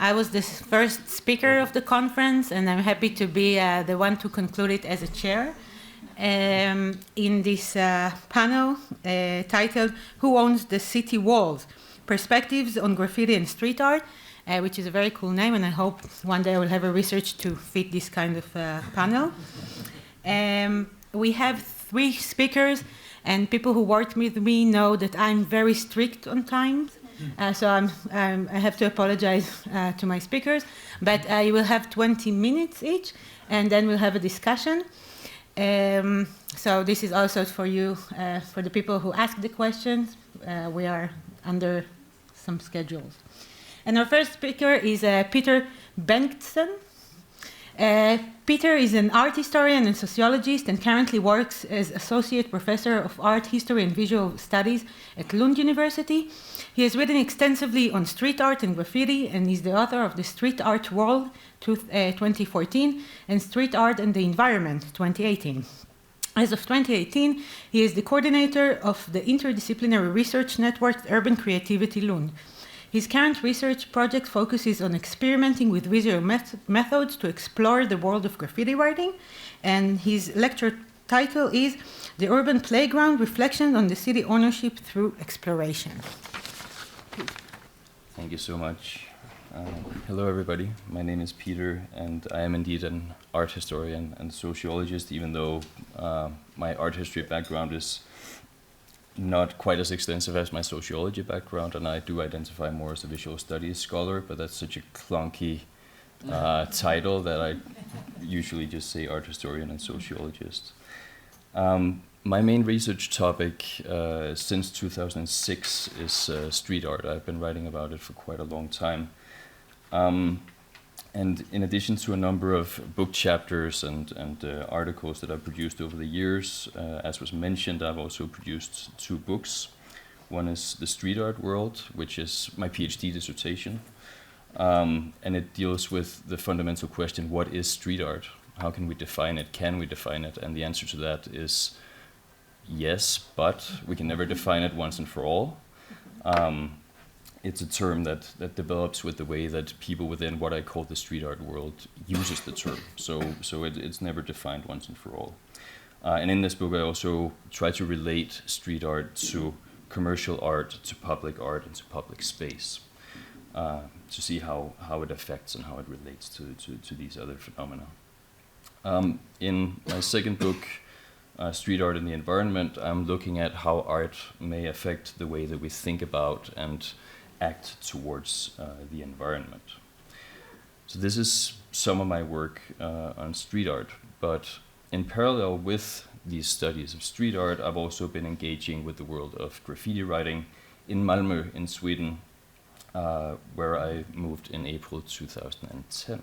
I was the first speaker of the conference, and I'm happy to be the one to conclude it as a chair. In this panel titled Who Owns the City Walls? Perspectives on Graffiti and Street Art, which is a very cool name, and I hope one day I will have a research to fit this kind of panel. We have 3 speakers, and people who work with me know that I'm very strict on time. So I have to apologize to my speakers, but you will have 20 minutes each, and then we'll have a discussion. So this is also for you, for the people who ask the questions. We are under some schedules. And our first speaker is Peter Bengtsson. Peter is an art historian and sociologist and currently works as Associate Professor of Art History and Visual Studies at Lund University. He has written extensively on street art and graffiti and is the author of The Street Art World 2014 and Street Art and the Environment 2018. As of 2018, he is the coordinator of the interdisciplinary research network Urban Creativity Lund. His current research project focuses on experimenting with visual methods to explore the world of graffiti writing, and his lecture title is The Urban Playground: Reflections on the City Ownership Through Exploration. Thank you so much. Hello everybody, my name is Peter, and I am indeed an art historian and sociologist, even though my art history background is not quite as extensive as my sociology background, and I do identify more as a visual studies scholar, but that's such a clunky title that I usually just say art historian and sociologist. My main research topic since 2006 is street art. I've been writing about it for quite a long time. And in addition to a number of book chapters and articles that I've produced over the years, as was mentioned, I've also produced 2 books. One is The Street Art World, which is my PhD dissertation, and it deals with the fundamental question, what is street art? How can we define it? Can we define it? And the answer to that is yes, but we can never define it once and for all. It's a term that develops with the way that people within what I call the street art world uses the term. So it's never defined once and for all. And in this book, I also try to relate street art to commercial art, to public art, and to public space, to see how it affects and how it relates to these other phenomena. In my second book, Street Art and the Environment, I'm looking at how art may affect the way that we think about and act towards the environment. So this is some of my work on street art, but in parallel with these studies of street art, I've also been engaging with the world of graffiti writing in Malmö in Sweden, where I moved in April 2010.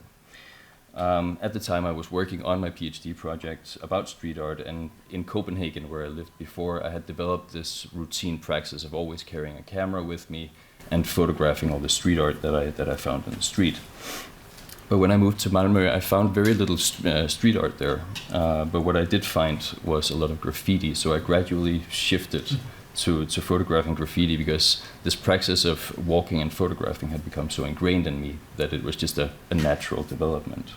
At the time I was working on my PhD project about street art, and in Copenhagen, where I lived before, I had developed this routine practice of always carrying a camera with me and photographing all the street art that I found in the street. But when I moved to Malmö, I found very little street art there. But what I did find was a lot of graffiti, so I gradually shifted to photographing graffiti, because this practice of walking and photographing had become so ingrained in me that it was just a natural development.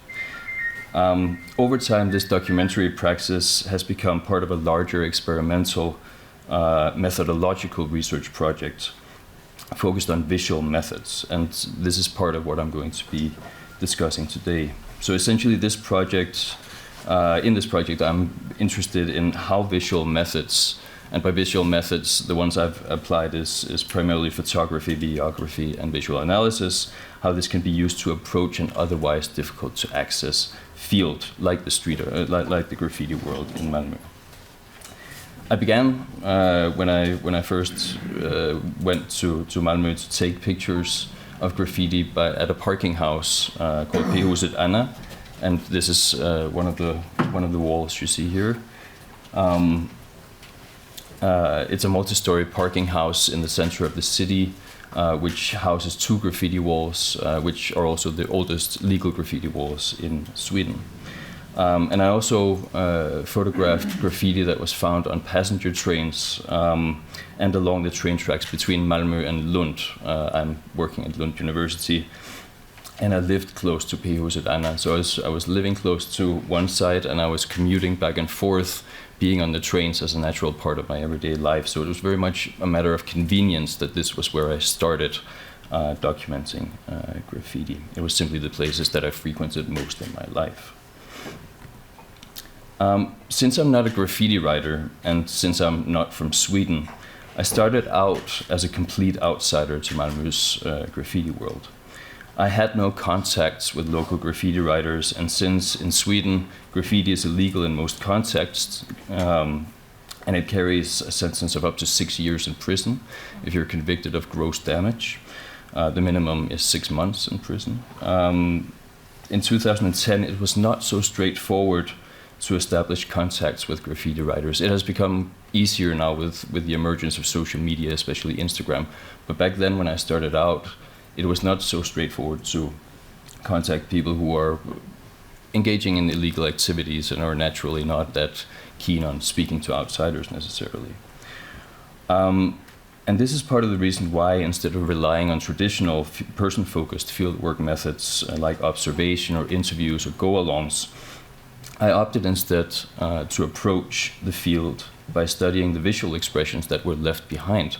Over time, this documentary praxis has become part of a larger experimental methodological research project focused on visual methods, and this is part of what I'm going to be discussing today. So essentially in this project I'm interested in how visual methods, and by visual methods the ones I've applied is primarily photography, videography, and visual analysis, how this can be used to approach an otherwise difficult to access field like the street, like the graffiti world in Malmö. I began when I first went to Malmö to take pictures of graffiti at a parking house called P-huset Anna, and this is one of the walls you see here. It's a multi-story parking house in the center of the city, which houses 2 graffiti walls, which are also the oldest legal graffiti walls in Sweden. And I also photographed graffiti that was found on passenger trains and along the train tracks between Malmö and Lund. I'm working at Lund University. and I lived close to P-huset Anna. So I was living close to one side, and I was commuting back and forth, being on the trains as a natural part of my everyday life. So it was very much a matter of convenience that this was where I started documenting graffiti. It was simply the places that I frequented most in my life. Since I'm not a graffiti writer, and since I'm not from Sweden, I started out as a complete outsider to Malmö's graffiti world. I had no contacts with local graffiti writers, and since in Sweden graffiti is illegal in most contexts, and it carries a sentence of up to 6 years in prison if you're convicted of gross damage. The minimum is 6 months in prison. In 2010, it was not so straightforward to establish contacts with graffiti writers. It has become easier now with the emergence of social media, especially Instagram. But back then, when I started out, it was not so straightforward to contact people who are engaging in illegal activities and are naturally not that keen on speaking to outsiders necessarily. And this is part of the reason why, instead of relying on traditional person-focused fieldwork methods like observation or interviews or go-alongs, I opted instead to approach the field by studying the visual expressions that were left behind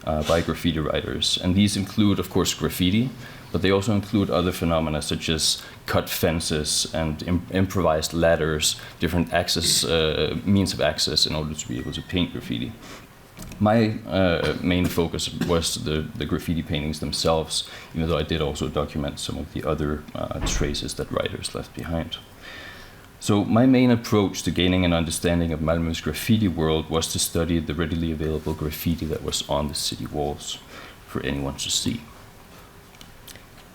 by graffiti writers. And these include, of course, graffiti, but they also include other phenomena such as cut fences and improvised ladders, different access, means of access in order to be able to paint graffiti. My main focus was the graffiti paintings themselves, even though I did also document some of the other traces that writers left behind. So my main approach to gaining an understanding of Malmö's graffiti world was to study the readily available graffiti that was on the city walls for anyone to see.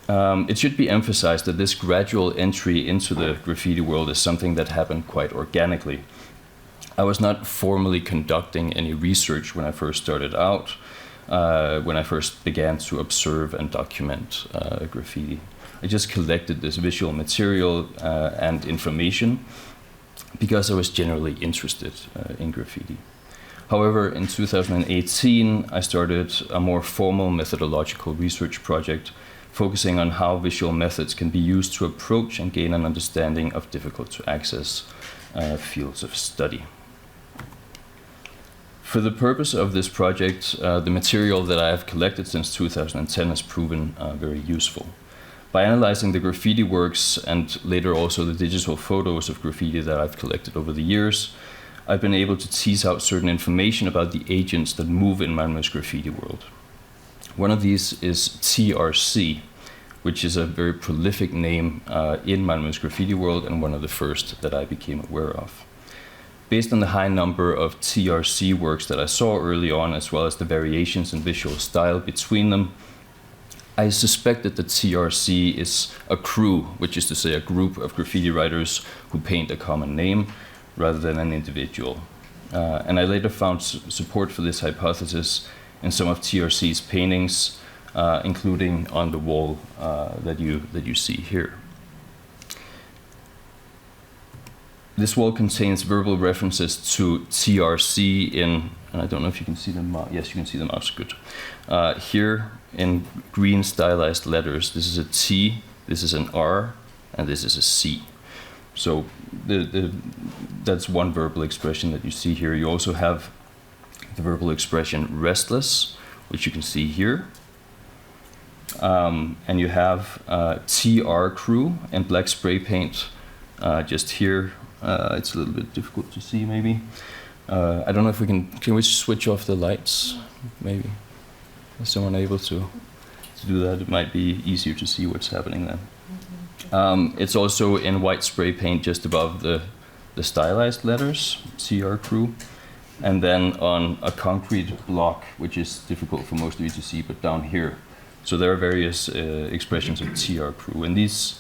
It should be emphasized that this gradual entry into the graffiti world is something that happened quite organically. I was not formally conducting any research when I first started out, when I first began to observe and document graffiti. I just collected this visual material and information because I was generally interested in graffiti. However, in 2018, I started a more formal methodological research project focusing on how visual methods can be used to approach and gain an understanding of difficult to access fields of study. For the purpose of this project, the material that I have collected since 2010 has proven very useful. By analyzing the graffiti works and later also the digital photos of graffiti that I've collected over the years, I've been able to tease out certain information about the agents that move in Malmö's graffiti world. One of these is TRC, which is a very prolific name in Malmö's graffiti world and one of the first that I became aware of. Based on the high number of TRC works that I saw early on, as well as the variations in visual style between them, I suspected that TRC is a crew, which is to say a group of graffiti writers who paint a common name rather than an individual. And I later found support for this hypothesis in some of TRC's paintings, including on the wall that you see here. This wall contains verbal references to TRC in, and I don't know if you can see them. Yes, you can see them. Oh, good. Here in green stylized letters, this is a T, this is an R, and this is a C. So that's one verbal expression that you see here. You also have the verbal expression restless, which you can see here. And you have TR crew and black spray paint just here. It's a little bit difficult to see maybe. I don't know if we can we switch off the lights maybe? Is someone able to do that? It might be easier to see what's happening then. It's also in white spray paint just above the stylized letters, CR crew. And then on a concrete block, which is difficult for most of you to see, but down here. So there are various expressions of TR crew. And these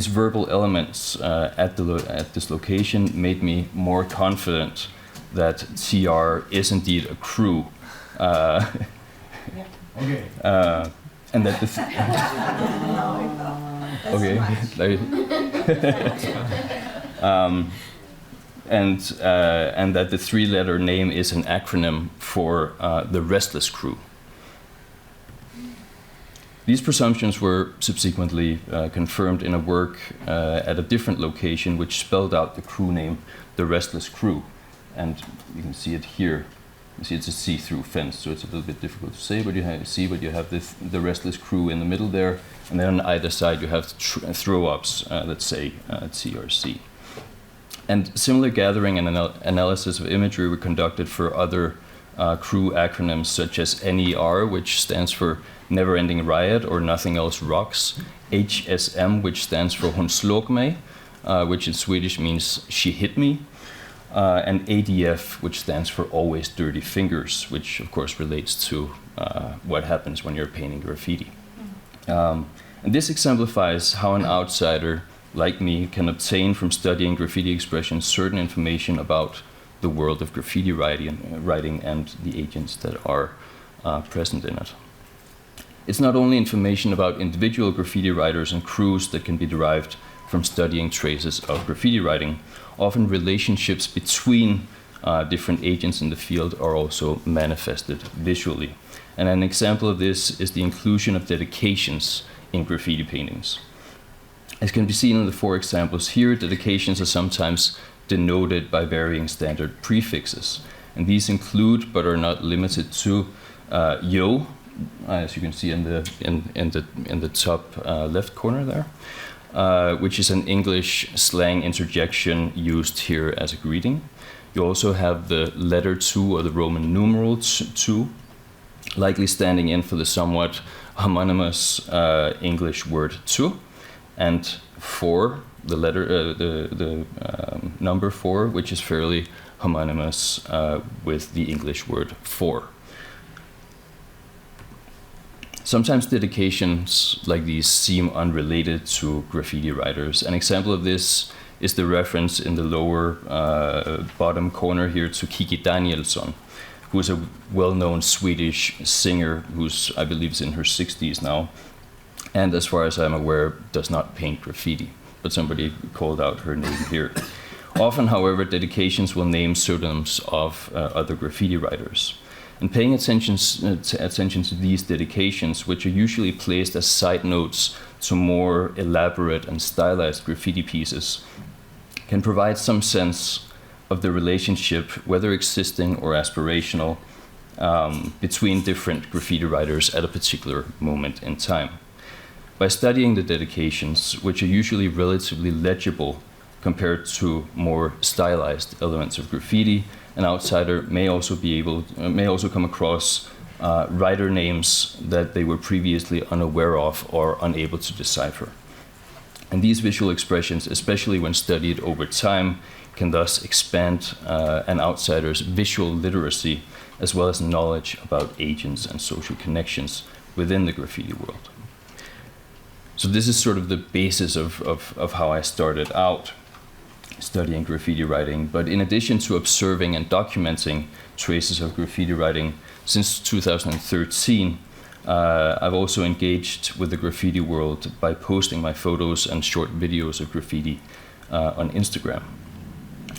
verbal elements at this location made me more confident that TR is indeed a crew. Okay. And that the and that the three-letter name is an acronym for the Restless Crew. These presumptions were subsequently confirmed in a work at a different location, which spelled out the crew name, the Restless Crew. And you can see it here. You see it's a see-through fence, so it's a little bit difficult to say, but you have the Restless Crew in the middle there, and then on either side you have throw-ups, let's say CRC. And similar gathering and analysis of imagery were conducted for other crew acronyms such as NER, which stands for Never Ending Riot or Nothing Else Rocks, HSM, which stands for Hon slog mig, which in Swedish means She Hit Me, and ADF, which stands for Always Dirty Fingers, which of course relates to what happens when you're painting graffiti. And this exemplifies how an outsider like me can obtain from studying graffiti expression certain information about the world of graffiti writing and the agents that are present in it. It's not only information about individual graffiti writers and crews that can be derived from studying traces of graffiti writing. Often relationships between different agents in the field are also manifested visually. And an example of this is the inclusion of dedications in graffiti paintings. As can be seen in the 4 examples here, dedications are sometimes denoted by varying standard prefixes. And these include, but are not limited to, yo, as you can see in the top left corner there, which is an English slang interjection used here as a greeting. You also have the letter 2 or the Roman numeral 2, likely standing in for the somewhat homonymous English word to, and 4, the letter, the number 4, which is fairly homonymous with the English word for. Sometimes dedications like these seem unrelated to graffiti writers. An example of this is the reference in the lower bottom corner here to Kiki Danielsson, who is a well-known Swedish singer who's, I believe, is in her 60s now, and as far as I'm aware, does not paint graffiti, but somebody called out her name here. Often, however, dedications will name pseudonyms of other graffiti writers. And paying attention to these dedications, which are usually placed as side notes to more elaborate and stylized graffiti pieces, can provide some sense of the relationship, whether existing or aspirational, between different graffiti writers at a particular moment in time. By studying the dedications, which are usually relatively legible compared to more stylized elements of graffiti, an outsider may also come across writer names that they were previously unaware of or unable to decipher. And these visual expressions, especially when studied over time, can thus expand an outsider's visual literacy as well as knowledge about agents and social connections within the graffiti world. So this is sort of the basis of how I started out studying graffiti writing, but in addition to observing and documenting traces of graffiti writing, since 2013, I've also engaged with the graffiti world by posting my photos and short videos of graffiti on Instagram.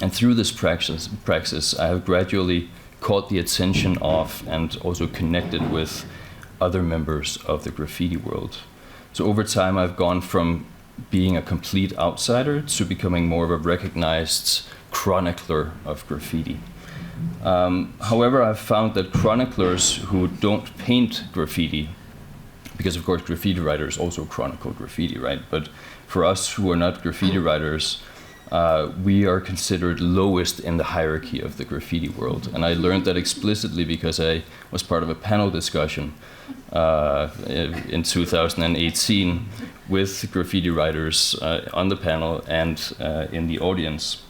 And through this praxis, I have gradually caught the attention of and also connected with other members of the graffiti world. So over time, I've gone from being a complete outsider to becoming more of a recognized chronicler of graffiti. However, I've found that chroniclers who don't paint graffiti, because of course graffiti writers also chronicle graffiti, right? But for us who are not graffiti writers, we are considered lowest in the hierarchy of the graffiti world. And I learned that explicitly because I was part of a panel discussion in 2018 with graffiti writers on the panel and in the audience.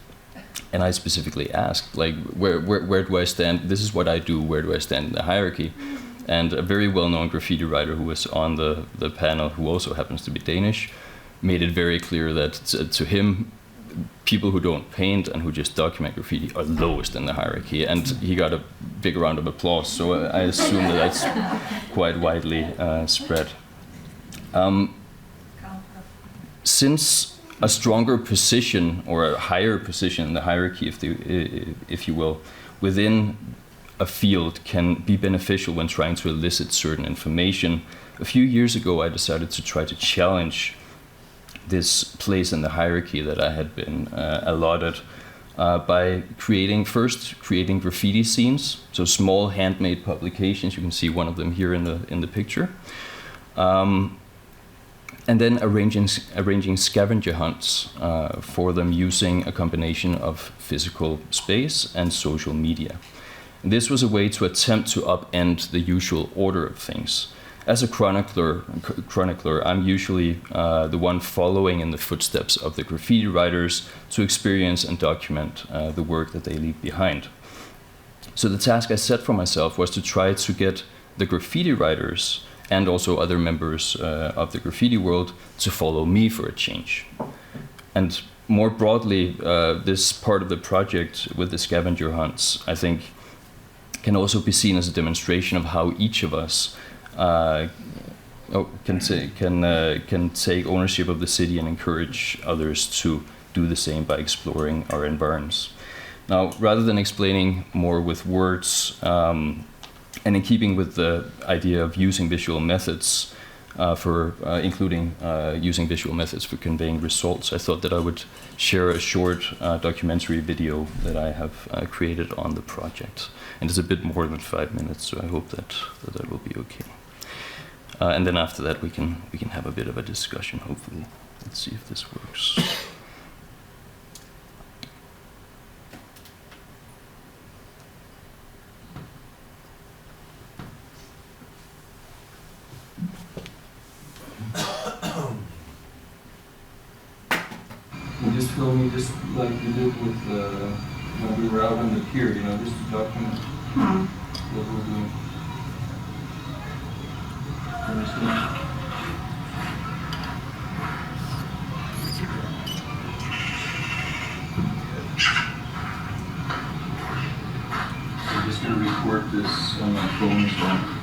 And I specifically asked, like, where do I stand? This is what I do, where do I stand in the hierarchy? And a very well-known graffiti writer who was on the panel, who also happens to be Danish, made it very clear that to him, people who don't paint and who just document graffiti are lowest in the hierarchy. And he got a big round of applause, so I assume that that's quite widely spread. Since a stronger position or a higher position in the hierarchy, if you will, within a field can be beneficial when trying to elicit certain information, a few years ago I decided to try to challenge this place in the hierarchy that I had been allotted by creating graffiti scenes, so small handmade publications. You can see one of them here in the picture. And then arranging scavenger hunts for them using a combination of physical space and social media. And this was a way to attempt to upend the usual order of things. As a chronicler, I'm usually the one following in the footsteps of the graffiti writers to experience and document the work that they leave behind. So the task I set for myself was to try to get the graffiti writers and also other members of the graffiti world to follow me for a change. And more broadly, this part of the project with the scavenger hunts, I think, can also be seen as a demonstration of how each of us can take ownership of the city and encourage others to do the same by exploring our environs. Now, rather than explaining more with words, and in keeping with the idea of using visual methods including using visual methods for conveying results, I thought that I would share a short documentary video that I have created on the project. And it's a bit more than 5 minutes, so I hope that will be okay. And then after that, we can have a bit of a discussion, hopefully. Let's see if this works. You just film me just like you did with when we were out on the pier, you know, just to document what we're doing. Understand? I'm just going to record this on my phone as well.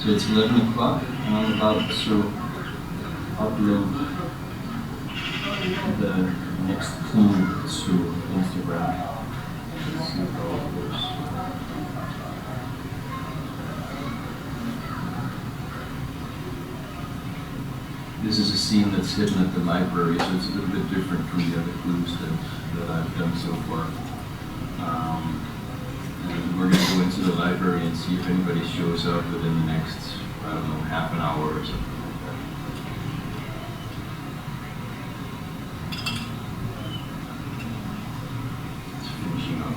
So it's 11 o'clock, and I'm about to upload the next clue to Instagram. Let's see how it goes. This is a scene that's hidden at the library, so it's a little bit different from the other clues that I've done so far. And we're going to go into the library and see if anybody shows up within the next, I don't know, half an hour or something like that. It's finishing up.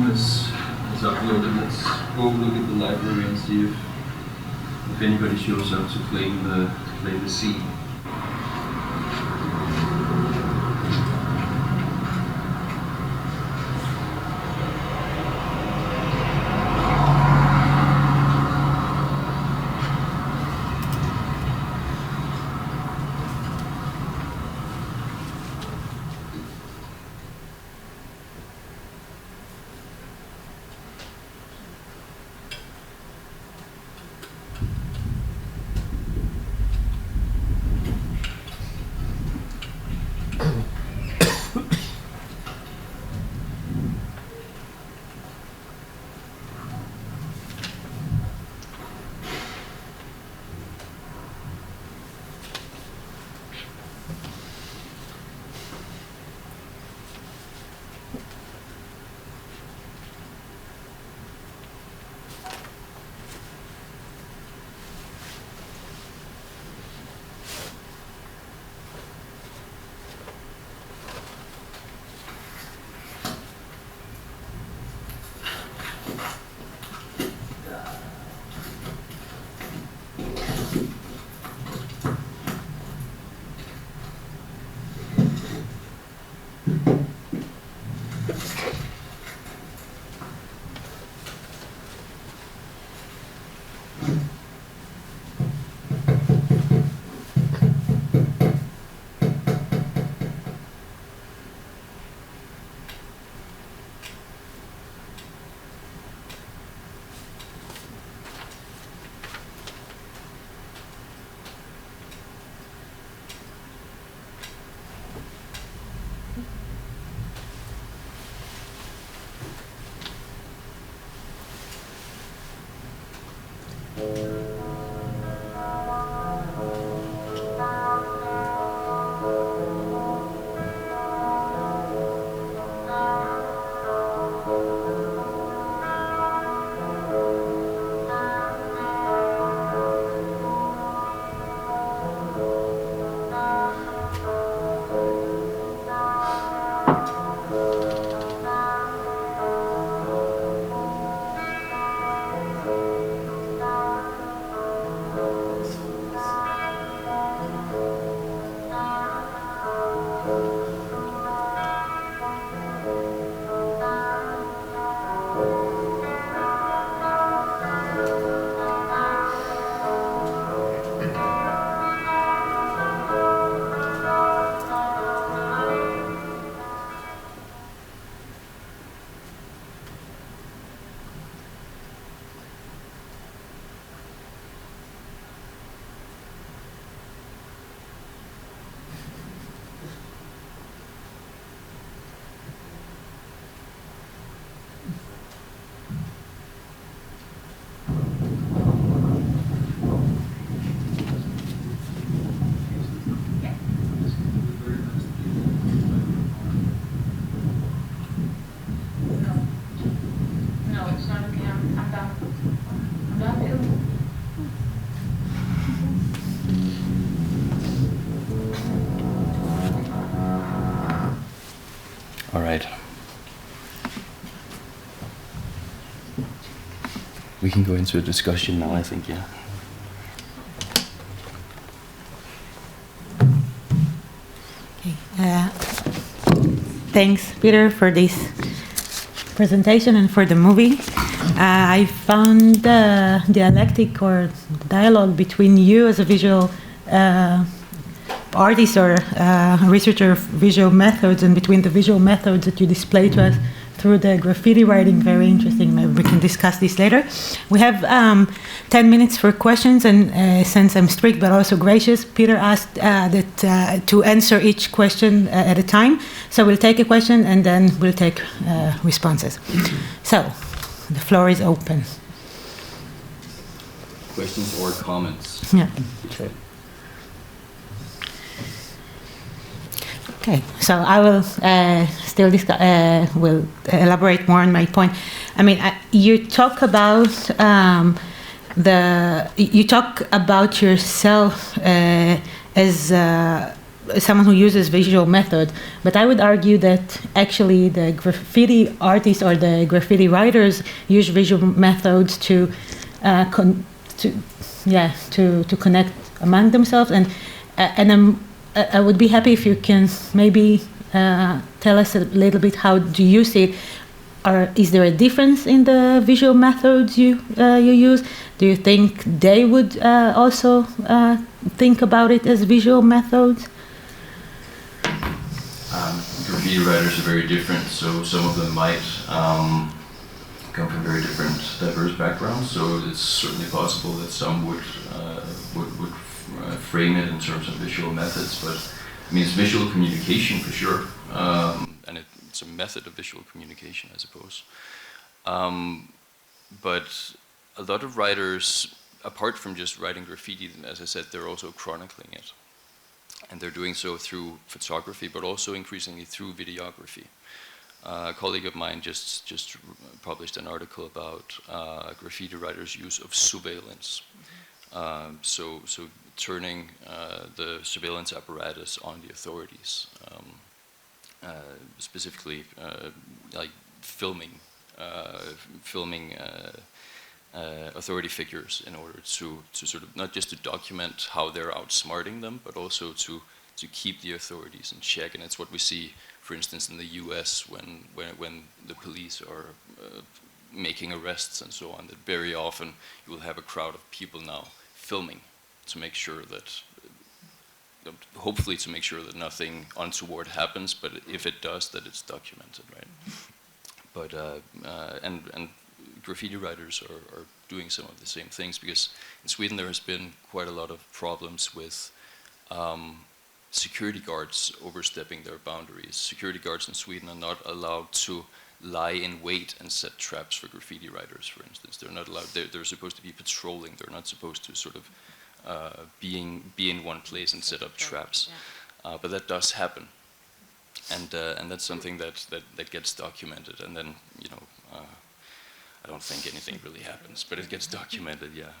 Is uploaded. Let's go look at the library and see if anybody shows up to play the scene. All right. We can go into a discussion now, I think, yeah. Okay. Thanks, Peter, for this presentation and for the movie. I found the dialectic or dialogue between you as a visual artist or researcher of visual methods and between the visual methods that you display to us through the graffiti writing very interesting. Maybe we can discuss this later. We have 10 minutes for questions, and since I'm strict but also gracious, Peter asked that to answer each question at a time. So we'll take a question and then we'll take responses. So the floor is open. Questions or comments? Yeah. Okay. Okay, so I will still will elaborate more on my point. I mean, you talk about you talk about yourself as someone who uses visual method, but I would argue that actually the graffiti artists or the graffiti writers use visual methods to connect among themselves, and I would be happy if you can maybe tell us a little bit how do you see it. Or is there a difference in the visual methods you use? Do you think they would also think about it as visual methods? Graffiti writers are very different, so some of them might come from very different, diverse backgrounds. So it's certainly possible that some would frame it in terms of visual methods, but I mean, it's visual communication for sure, and it's a method of visual communication, I suppose. But a lot of writers, apart from just writing graffiti, as I said, they're also chronicling it, and they're doing so through photography, but also increasingly through videography. A colleague of mine just published an article about graffiti writers' use of surveillance. So turning the surveillance apparatus on the authorities, specifically like filming authority figures in order to sort of not just to document how they're outsmarting them, but also to keep the authorities in check. And it's what we see, for instance, in the U.S. when the police are making arrests and so on, that very often you will have a crowd of people now filming to make sure that, hopefully to make sure that nothing untoward happens, but if it does, that it's documented, right? But, and graffiti writers are doing some of the same things, because in Sweden there has been quite a lot of problems with security guards overstepping their boundaries. Security guards in Sweden are not allowed to lie in wait and set traps for graffiti writers, for instance. They're not allowed, they're supposed to be patrolling, they're not supposed to sort of be in one place and set up traps. But that does happen. And that's something that gets documented, and then, you know, I don't think anything really happens, but it gets documented, yeah.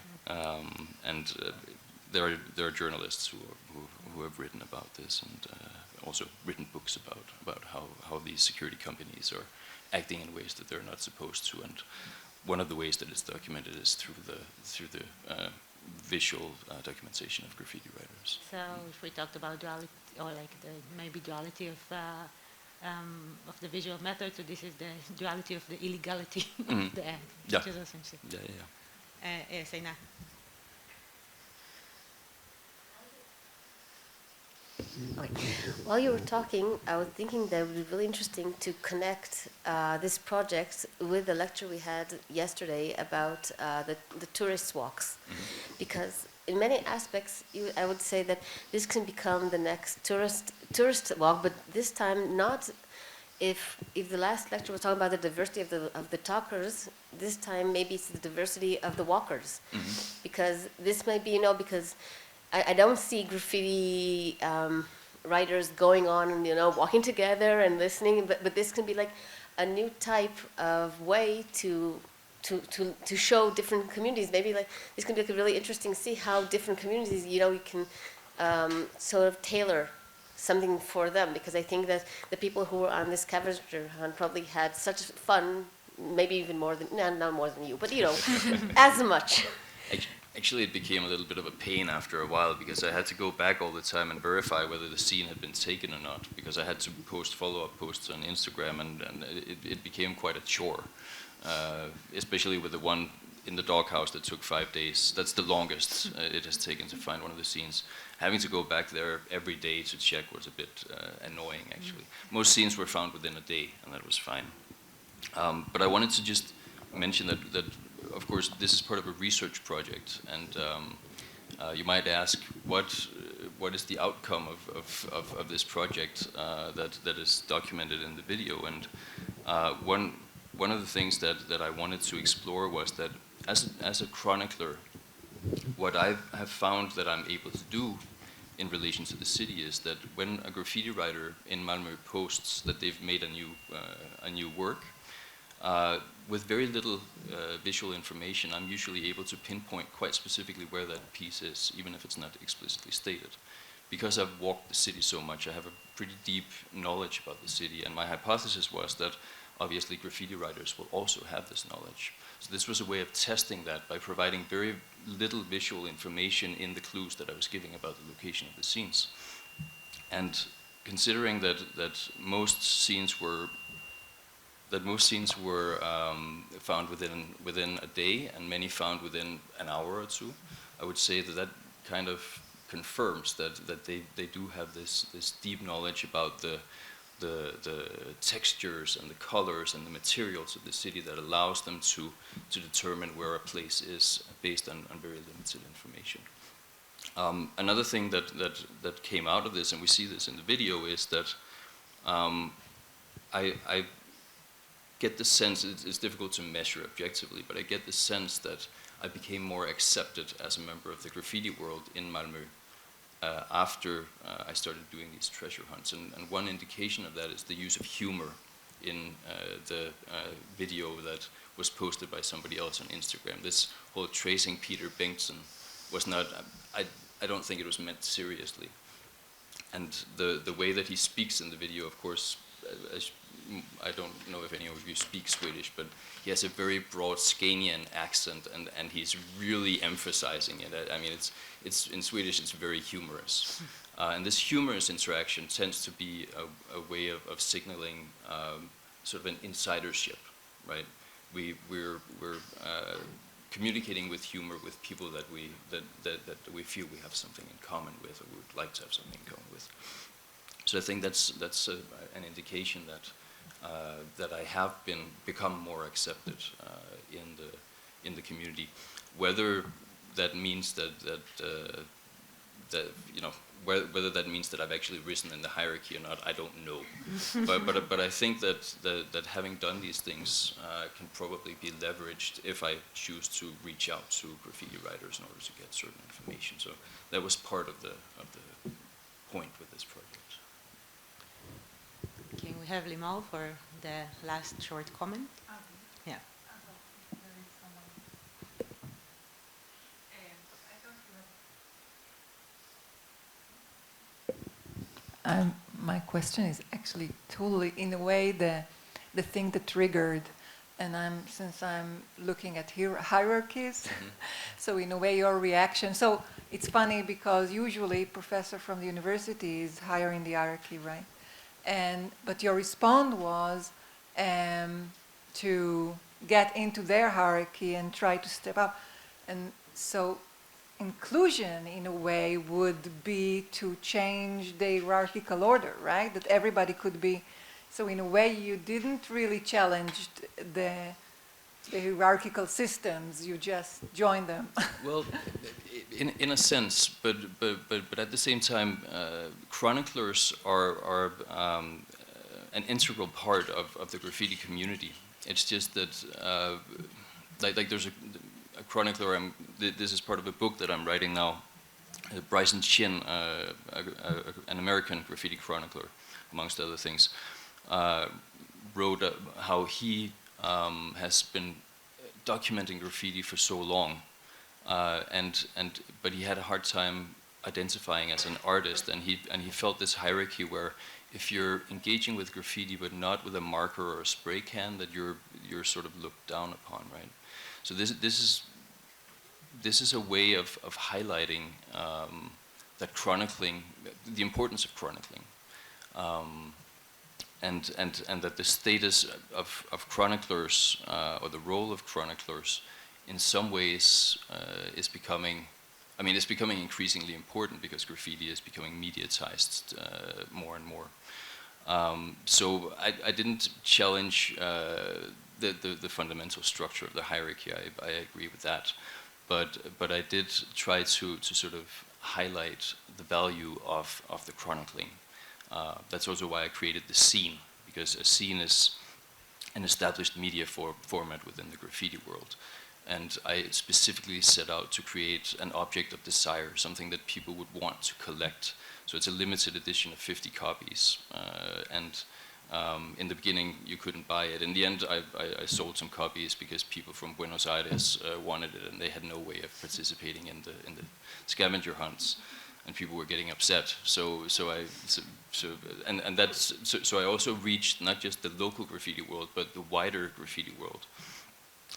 There are journalists who have written about this, and also written books about how these security companies are acting in ways that they're not supposed to. And one of the ways that it's documented is through the visual documentation of graffiti writers. So if we talked about duality, or like the maybe duality of the visual method, so this is the duality of the illegality of the act, which is also interesting. Seina. While you were talking, I was thinking that it would be really interesting to connect this project with the lecture we had yesterday about the tourist walks, because in many aspects, I would say that this can become the next tourist walk, but this time not. If the last lecture was talking about the diversity of the talkers, this time maybe it's the diversity of the walkers, because this might be, because I don't see graffiti writers going on and walking together and listening, but this can be like a new type of way to show different communities. Maybe like this can be like really interesting to see how different communities you can sort of tailor something for them, because I think that the people who were on this scavenger hunt probably had such fun, maybe even more than, no, not more than you, but you know, as much. Actually, it became a little bit of a pain after a while, because I had to go back all the time and verify whether the scene had been taken or not, because I had to post follow-up posts on Instagram, and it became quite a chore, especially with the one in the doghouse that took 5 days. That's the longest it has taken to find one of the scenes. Having to go back there every day to check was a bit annoying, actually. Most scenes were found within a day, and that was fine. But I wanted to just mention that of course, this is part of a research project, and you might ask, what is the outcome of this project that is documented in the video? And one of the things that I wanted to explore was that as a chronicler, what I have found that I'm able to do in relation to the city is that when a graffiti writer in Malmö posts that they've made a new work, with very little visual information, I'm usually able to pinpoint quite specifically where that piece is, even if it's not explicitly stated. Because I've walked the city so much, I have a pretty deep knowledge about the city, and my hypothesis was that obviously graffiti writers will also have this knowledge. So this was a way of testing that by providing very little visual information in the clues that I was giving about the location of the scenes. And considering that most scenes were found within a day, and many found within an hour or two, I would say that kind of confirms that they do have this deep knowledge about the textures and the colors and the materials of the city that allows them to determine where a place is based on very limited information. Another thing that came out of this, and we see this in the video, is that I get the sense, it's difficult to measure objectively, but I get the sense that I became more accepted as a member of the graffiti world in Malmö after I started doing these treasure hunts. And one indication of that is the use of humor in the video that was posted by somebody else on Instagram. This whole tracing Peter Bengtsson was not, I don't think it was meant seriously. And the way that he speaks in the video, of course, I don't know if any of you speak Swedish, but he has a very broad Scanian accent, and he's really emphasizing it. I mean, it's in Swedish, it's very humorous. And this humorous interaction tends to be a way of signaling sort of an insidership, right? We're communicating with humor with people that we feel we have something in common with, or we would like to have something in common with. So I think that's an indication that I have become more accepted in the community. Whether that means that you know, whether that means that I've actually risen in the hierarchy or not, I don't know. but I think that having done these things can probably be leveraged if I choose to reach out to graffiti writers in order to get certain information. So that was part of the point with this project. Can we have Limal for the last short comment? Yeah. My question is actually totally, in a way, the thing that triggered, and since I'm looking at hierarchies, so in a way your reaction. So it's funny because usually professor from the university is higher in the hierarchy, right? But your response was to get into their hierarchy and try to step up. And so inclusion, in a way, would be to change the hierarchical order, right? That everybody could be. So in a way, you didn't really challenge the hierarchical systems. You just joined them. Well, in a sense, but at the same time, chroniclers are an integral part of the graffiti community. It's just that, like there's a chronicler. This is part of a book that I'm writing now. Bryson Chin, an American graffiti chronicler, amongst other things, wrote how he has been documenting graffiti for so long, but he had a hard time identifying as an artist, and he felt this hierarchy where if you're engaging with graffiti but not with a marker or a spray can, that you're sort of looked down upon, right? So this is a way of highlighting that chronicling, the importance of chronicling, and that the status of chroniclers or the role of chroniclers in some ways is becoming. I mean, it's becoming increasingly important because graffiti is becoming mediatized more and more. So I didn't challenge the fundamental structure of the hierarchy. I agree with that, but I did try to sort of highlight the value of the chronicling. That's also why I created the scene, because a scene is an established media format within the graffiti world. And I specifically set out to create an object of desire, something that people would want to collect. So it's a limited edition of 50 copies. In the beginning, you couldn't buy it. In the end, I sold some copies because people from Buenos Aires wanted it, and they had no way of participating in the scavenger hunts, and people were getting upset. So I also reached not just the local graffiti world, but the wider graffiti world,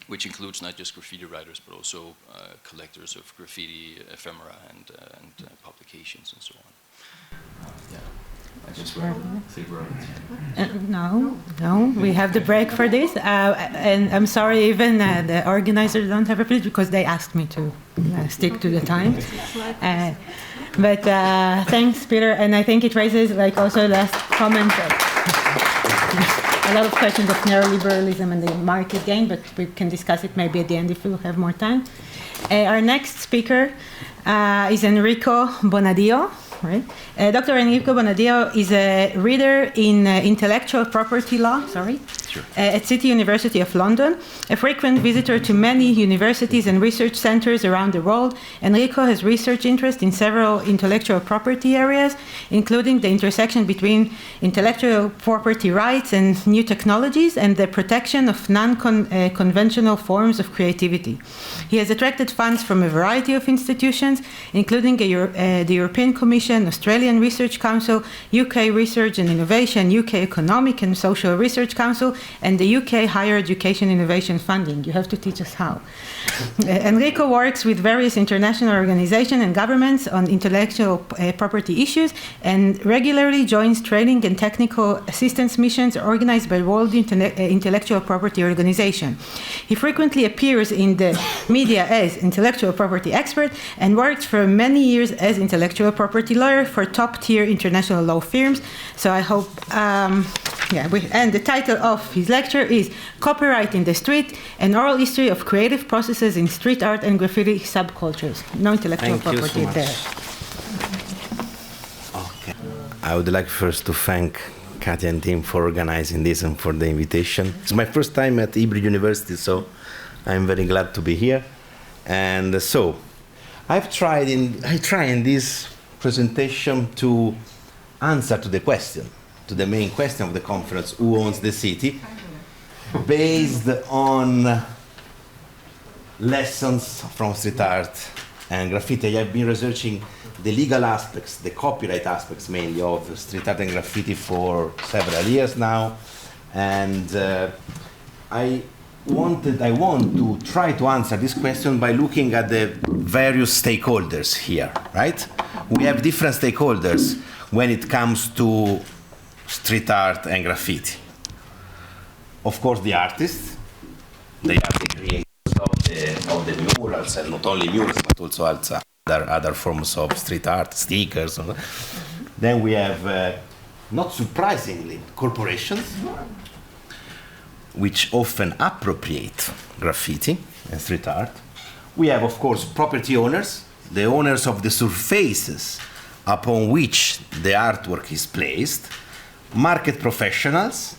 which includes not just graffiti writers, but also collectors of graffiti ephemera and publications and so on. I just want to say No, we have the break for this. And I'm sorry, even the organizers don't have a place because they asked me to stick to the time. But thanks, Peter. And I think it raises, like, also last comment, a lot of questions of neoliberalism and the market gain, but we can discuss it maybe at the end if we'll have more time. Our next speaker is Enrico Bonadio. Right? Dr. Enrico Bonadio is a reader in intellectual property law, at City University of London, a frequent visitor to many universities and research centers around the world. Enrico has research interest in several intellectual property areas, including the intersection between intellectual property rights and new technologies and the protection of non-conventional forms of creativity. He has attracted funds from a variety of institutions, including the European Commission, Australian Research Council, UK Research and Innovation, UK Economic and Social Research Council, and the UK Higher Education Innovation Funding. You have to teach us how. Enrico works with various international organizations and governments on intellectual property issues and regularly joins training and technical assistance missions organized by World Intellectual Property Organization. He frequently appears in the media as intellectual property expert and worked for many years as intellectual property lawyer for top-tier international law firms. So I hope, and the title of his lecture is Copyright in the Street, an Oral History of Creative Processes in Street Art and Graffiti Subcultures. No intellectual property there. Okay. I would like first to thank Katia and team for organizing this and for the invitation. It's my first time at Hebrew University, so I'm very glad to be here. And so, I try in this presentation to answer to the question, to the main question of the conference, who owns the city, based on lessons from street art and graffiti. I have been researching the legal aspects, the copyright aspects mainly of street art and graffiti for several years now, and I want to try to answer this question by looking at the various stakeholders here, right? We have different stakeholders when it comes to street art and graffiti. Of course, the artists, they are the creators of the murals, and not only murals, but also other forms of street art, stickers. Then we have, not surprisingly, corporations, which often appropriate graffiti and street art. We have, of course, property owners, the owners of the surfaces upon which the artwork is placed, market professionals,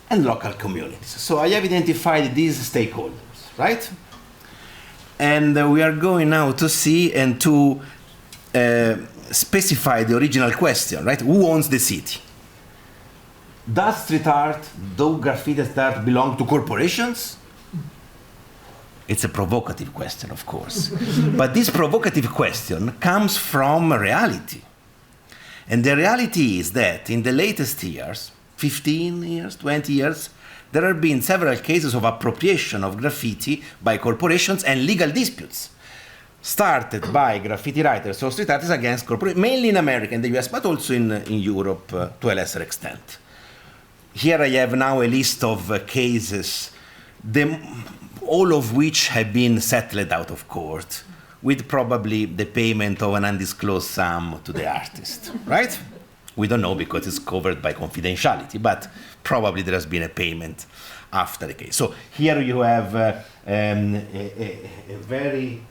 and local communities. So I have identified these stakeholders, right? And we are going now to see and to specify the original question, right? Who owns the city? Does street art, do graffiti art belong to corporations? It's a provocative question, of course. But this provocative question comes from reality. And the reality is that in the latest years, 15 years, 20 years, there have been several cases of appropriation of graffiti by corporations and legal disputes started by graffiti writers or street artists against corporations, mainly in America and the US, but also in Europe to a lesser extent. Here I have now a list of cases, all of which have been settled out of court, with probably the payment of an undisclosed sum to the artist, right? We don't know because it's covered by confidentiality, but probably there has been a payment after the case. So here you have a very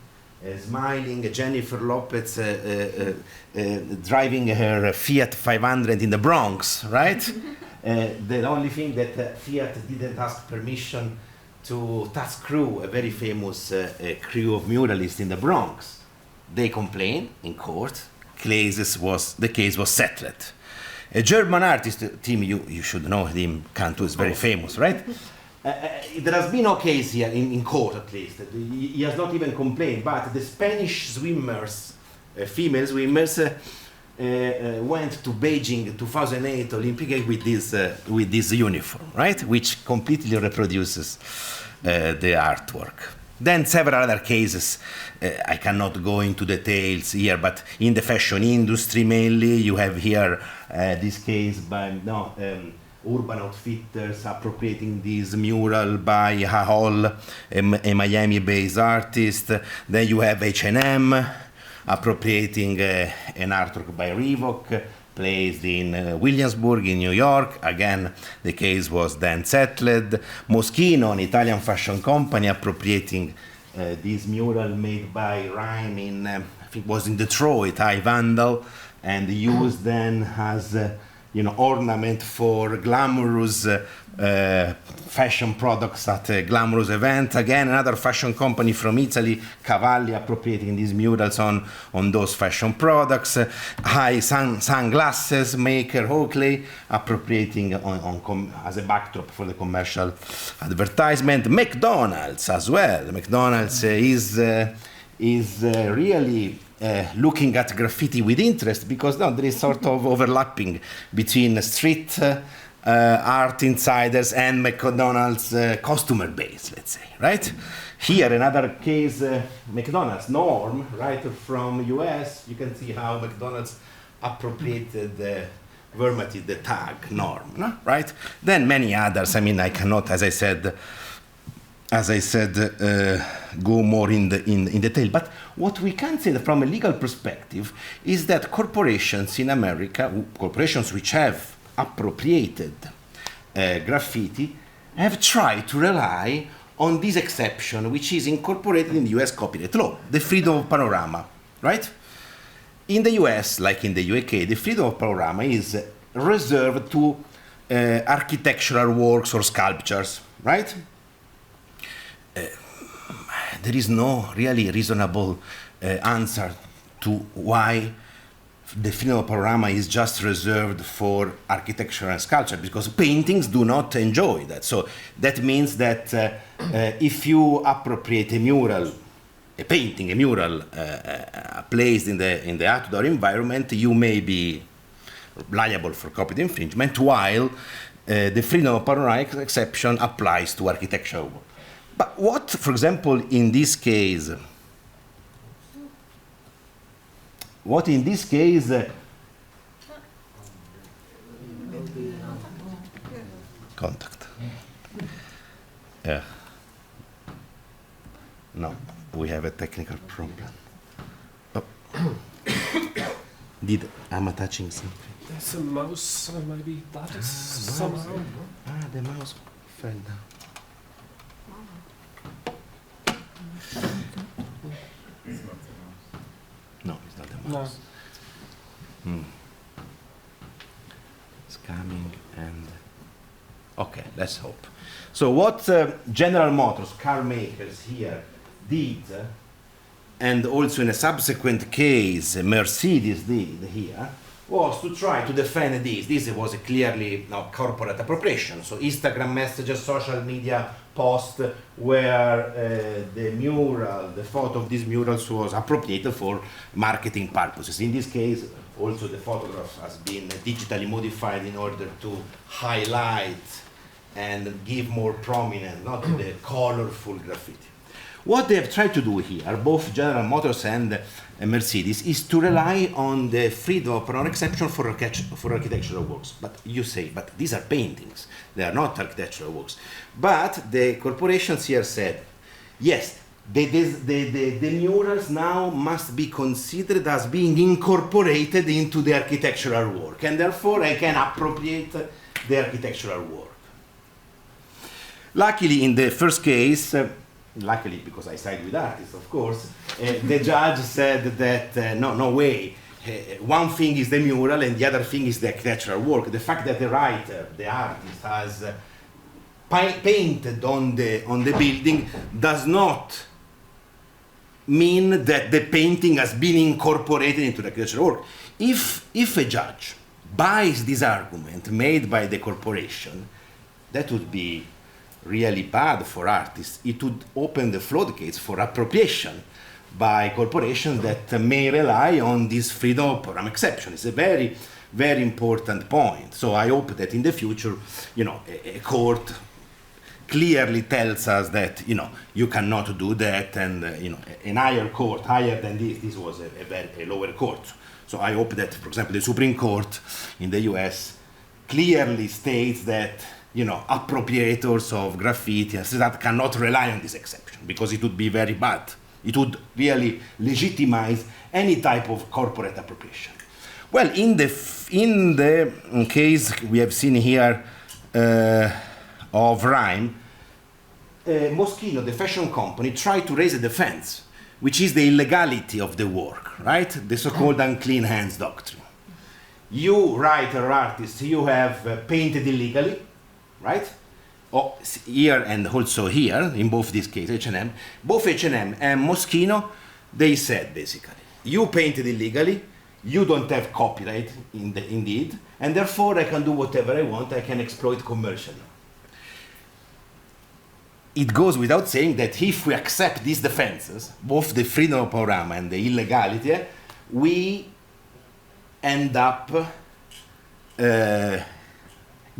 smiling Jennifer Lopez driving her Fiat 500 in the Bronx, right? The only thing that Fiat didn't ask permission to Task Crew, a very famous crew of muralists in the Bronx. They complained in court. The case was settled. A German artist, Tim, you should know him, Cantu is very famous, right? There has been no case here, in court at least. He has not even complained, but the Spanish swimmers, female swimmers, went to Beijing 2008 Olympic Games with this uniform, right? Which completely reproduces the artwork. Then several other cases, I cannot go into details here, but in the fashion industry mainly, you have here this case by Urban Outfitters appropriating this mural by Hall, a Miami-based artist. Then you have H&M appropriating an artwork by Reebok, placed in Williamsburg in New York. Again, the case was then settled. Moschino, an Italian fashion company, appropriating this mural made by Rhyme in, I think it was in Detroit, High Vandal, and used then as ornament for glamorous fashion products at a glamorous event. Again, another fashion company from Italy, Cavalli, appropriating these murals on those fashion products. High sunglasses maker Oakley appropriating as a backdrop for the commercial advertisement. McDonald's as well. McDonald's is really looking at graffiti with interest, because now there is sort of overlapping between street art insiders and McDonald's customer base, let's say, right? Here, another case, McDonald's, Norm, right, from US. You can see how McDonald's appropriated verbatim the tag Norm, no? Right? Then many others. I mean, I cannot, as I said, go more in detail. But what we can say from a legal perspective is that corporations in America, corporations which have appropriated graffiti, have tried to rely on this exception, which is incorporated in the US copyright law, the freedom of panorama, right? In the US, like in the UK, the freedom of panorama is reserved to architectural works or sculptures, right? There is no really reasonable answer to why the freedom of panorama is just reserved for architecture and sculpture, because paintings do not enjoy that. So that means that if you appropriate a mural, a painting, a mural placed in the outdoor environment, you may be liable for copyright infringement, while the freedom of panorama exception applies to architectural work. But what, for example, in this case, contact. Yeah. No, we have a technical problem. Oh. Am I touching something? There's a mouse, maybe that is somehow. The mouse fell down. No, it's not the mouse. No. It's coming and... Okay, let's hope. So what General Motors, car makers here, did, and also in a subsequent case Mercedes did here, was to try to defend this. This was a clearly corporate appropriation. So Instagram messages, social media posts where the mural, the photo of these murals was appropriated for marketing purposes. In this case, also the photograph has been digitally modified in order to highlight and give more prominence to the colorful graffiti. What they have tried to do here, both General Motors and Mercedes, is to rely on the freedom of pronoun exception for architectural works. But you say, but these are paintings, they are not architectural works. But the corporations here said, yes, the murals now must be considered as being incorporated into the architectural work, and therefore I can appropriate the architectural work. Luckily, in the first case, luckily because I side with artists, of course, the judge said that no way, one thing is the mural and the other thing is the architectural work. The fact that the writer, the artist, has painted on the building does not mean that the painting has been incorporated into the architectural work. If a judge buys this argument made by the corporation, that would be really bad for artists. It would open the floodgates for appropriation by corporations that may rely on this freedom of program exception. It's a very, very important point. So I hope that in the future, a court clearly tells us that, you cannot do that, and, an higher court, higher than this was a lower court. So I hope that, for example, the Supreme Court in the US clearly states that appropriators of graffiti and that cannot rely on this exception, because it would be very bad. It would really legitimize any type of corporate appropriation. Well, in the case we have seen here of Rhyme, Moschino, the fashion company, tried to raise a defense, which is the illegality of the work, right? The so-called unclean hands doctrine. You, writer or artist, you have painted illegally, right? Here and also here, in both these cases, H&M, both H&M and Moschino, they said basically, you painted illegally, you don't have copyright indeed, and therefore I can do whatever I want, I can exploit commercially. It goes without saying that if we accept these defenses, both the freedom of panorama and the illegality, we end up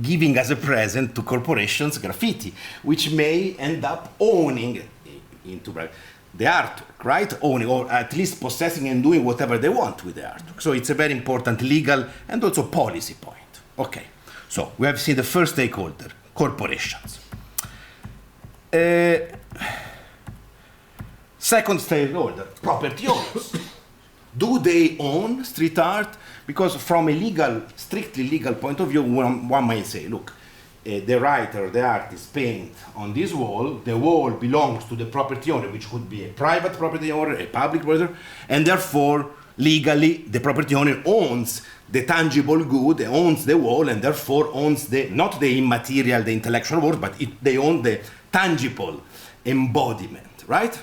giving as a present to corporations graffiti, which may end up owning into the artwork, right? Owning, or at least possessing and doing whatever they want with the artwork. So it's a very important legal and also policy point. Okay, so we have seen the first stakeholder, corporations. Second stakeholder, property owners. Do they own street art? Because from a strictly legal point of view, one might say, look, the writer, the artist paint on this wall, the wall belongs to the property owner, which could be a private property owner, a public property owner, and therefore, legally, the property owner owns the tangible good, owns the wall, and therefore owns not the immaterial, the intellectual work, but they own the tangible embodiment, right?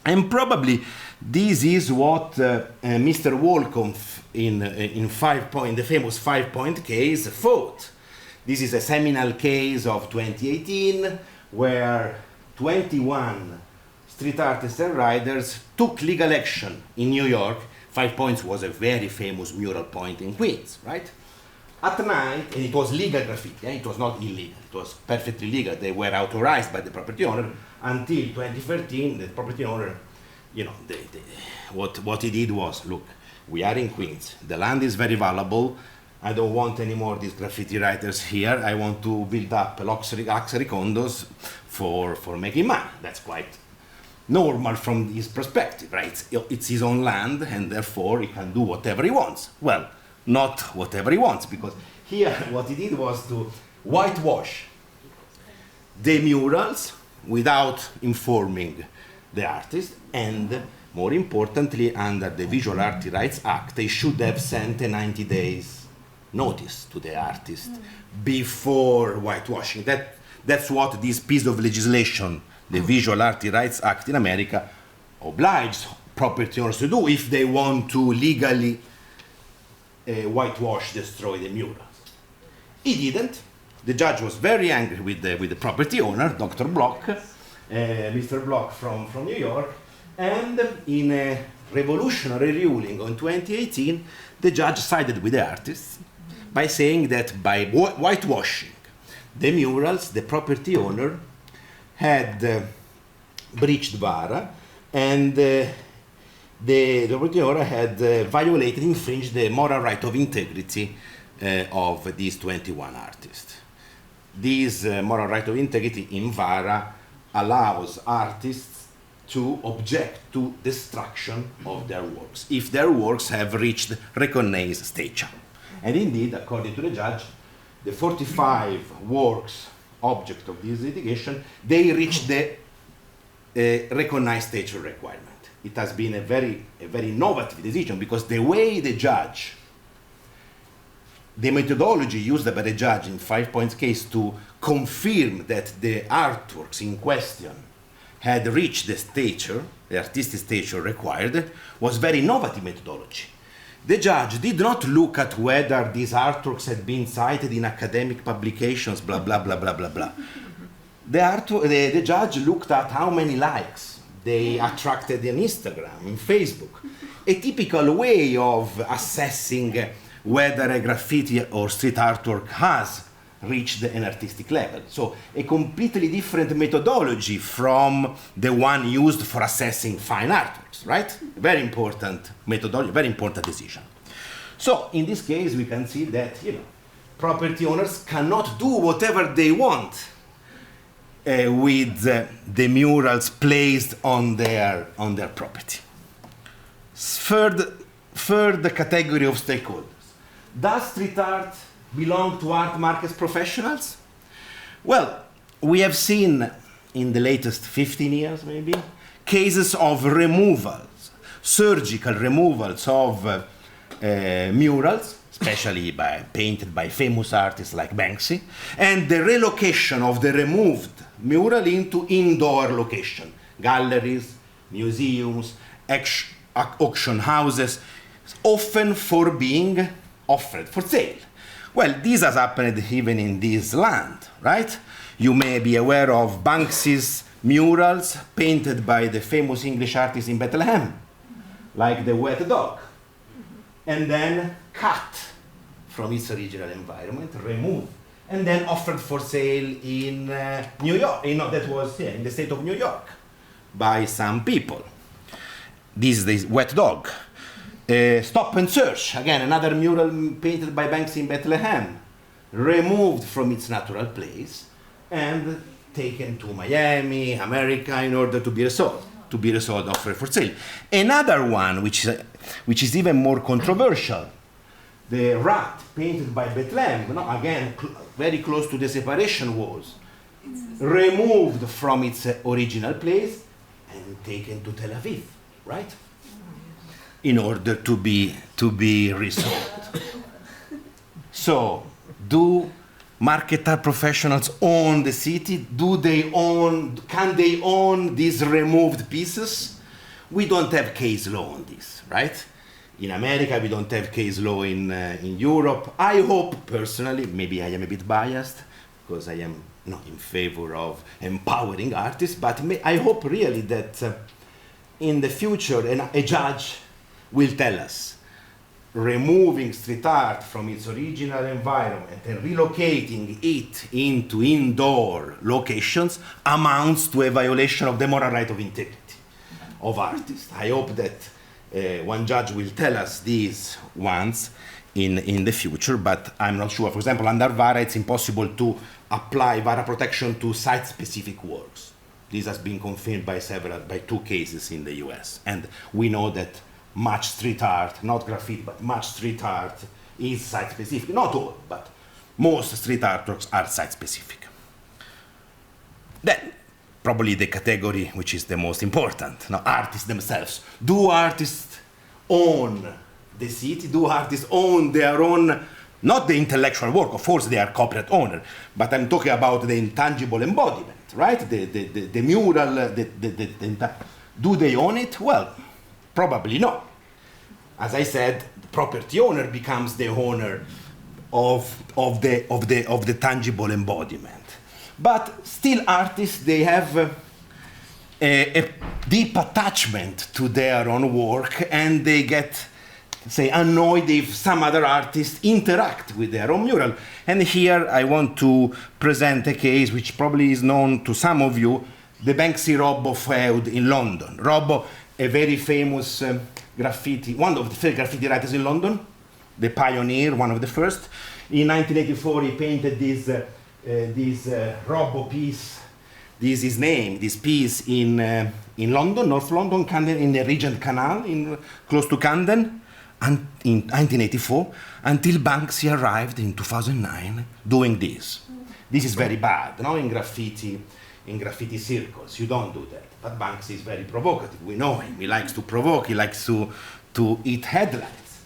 And probably this is what Mr. Wolkoff in the famous 5-point case thought. This is a seminal case of 2018 where 21 street artists and writers took legal action in New York. 5 Points was a very famous mural point in Queens, right? At night, and it was legal graffiti, it was not illegal, it was perfectly legal. They were authorized by the property owner until 2013. The property owner, what he did was, look, we are in Queens, the land is very valuable, I don't want any more of these graffiti writers here, I want to build up luxury condos for making money. That's quite normal from his perspective, right? It's his own land, and therefore he can do whatever he wants. Well, not whatever he wants, because here what he did was to whitewash the murals without informing the artist, and more importantly, under the Visual Art Rights Act, they should have sent a 90 days notice to the artist before whitewashing. That's what this piece of legislation, the Visual Art Rights Act in America, obliges property owners to do if they want to legally whitewash, destroy the murals. He didn't. The judge was very angry with the property owner, Dr. Block, Mr. Block from New York, and in a revolutionary ruling in 2018, the judge sided with the artists by saying that by whitewashing the murals, the property owner had breached VARA, and the property owner had violated, infringed the moral right of integrity of these 21 artists. This moral right of integrity in VARA allows artists to object to destruction of their works if their works have reached recognized stature. And indeed, according to the judge, the 45 works object of this litigation, they reached the recognized stature requirement. It has been a very innovative decision, because the way the judge, the methodology used by the judge in 5 Points case to confirm that the artworks in question had reached the stature, the artistic stature required, was very innovative methodology. The judge did not look at whether these artworks had been cited in academic publications, blah, blah, blah, blah, blah, blah. The judge looked at how many likes they attracted on Instagram, in Facebook. A typical way of assessing whether a graffiti or street artwork has reached an artistic level. So a completely different methodology from the one used for assessing fine artworks, right? Very important methodology, very important decision. So in this case, we can see that, property owners cannot do whatever they want with the murals placed on their property. Third category of stakeholders. Does street art belong to art markets professionals? Well, we have seen in the latest 15 years, maybe, cases of removals, surgical removals of murals, especially painted by famous artists like Banksy, and the relocation of the removed mural into indoor location, galleries, museums, auction houses, often for being offered for sale. Well, this has happened even in this land, right? You may be aware of Banksy's murals painted by the famous English artist in Bethlehem, like the Wet Dog, and then cut from its original environment, removed, and then offered for sale in New York. That was in the state of New York by some people. This is the Wet Dog. Stop and Search, again, another mural painted by Banksy in Bethlehem, removed from its natural place and taken to Miami, America, in order to be resold, offered for sale. Another one, which is even more controversial, the rat painted by Bethlehem, again, very close to the separation walls, removed from its original place and taken to Tel Aviv, right? In order to be resold. So, do market art professionals own the city? Can they own these removed pieces? We don't have case law on this, right? In America, we don't have case law in Europe. I hope, personally, maybe I am a bit biased, because I am not in favor of empowering artists, but I hope really that in the future, a judge will tell us removing street art from its original environment and relocating it into indoor locations amounts to a violation of the moral right of integrity of artists. I hope that one judge will tell us these once in the future, but I'm not sure. For example, under VARA, it's impossible to apply VARA protection to site-specific works. This has been confirmed by 2 cases in the US. And we know that much street art, not graffiti, but much street art is site-specific. Not all, but most street artworks are site-specific. Then, probably the category which is the most important, artists themselves. Do artists own the city? Do artists own their own, not the intellectual work, of course they are copyright owner, but I'm talking about the intangible embodiment, right? The mural, do they own it? Well, probably no. as I said, the property owner becomes the owner of the tangible embodiment. But still, artists, they have a deep attachment to their own work, and they get, say, annoyed if some other artists interact with their own mural. And here I want to present a case which probably is known to some of you, the Banksy Robbo feud in London. Robbo, a very famous graffiti, one of the graffiti writers in London, the pioneer, one of the first. In 1984, he painted this Robbo piece. This is his name, this piece in London, North London, Camden, in the Regent Canal, close to Camden, and in 1984, until Banksy arrived in 2009 doing this. This is very bad, no? In graffiti circles, you don't do that. But Banksy is very provocative. We know him. He likes to provoke. He likes to eat headlines.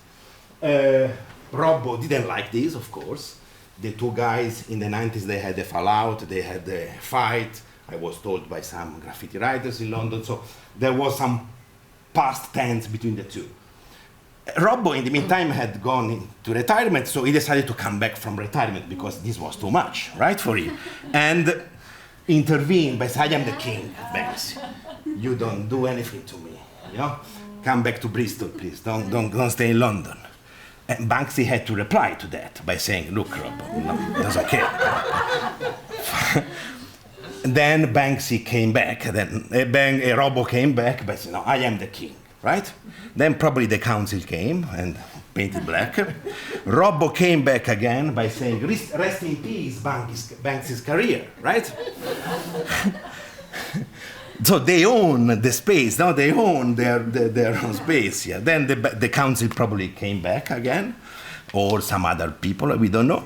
Robbo didn't like this, of course. The two guys in the 90s, they had a fallout. They had a fight. I was told by some graffiti writers in London. So there was some past tense between the two. Robbo, in the meantime, had gone into retirement, so he decided to come back from retirement because this was too much, right, for him. And intervened by saying, I am the king, Banksy. You don't do anything to me, you know? Come back to Bristol, please. Don't stay in London. And Banksy had to reply to that by saying, look, Robbo, no, that's okay. Then Banksy came back, then Robbo came back by saying, no, I am the king, right? Then probably the council came and painted black. Robbo came back again by saying, rest in peace, Banksy's career, right? So they own the space, now they own their own space. Yeah. Then the council probably came back again, or some other people, we don't know.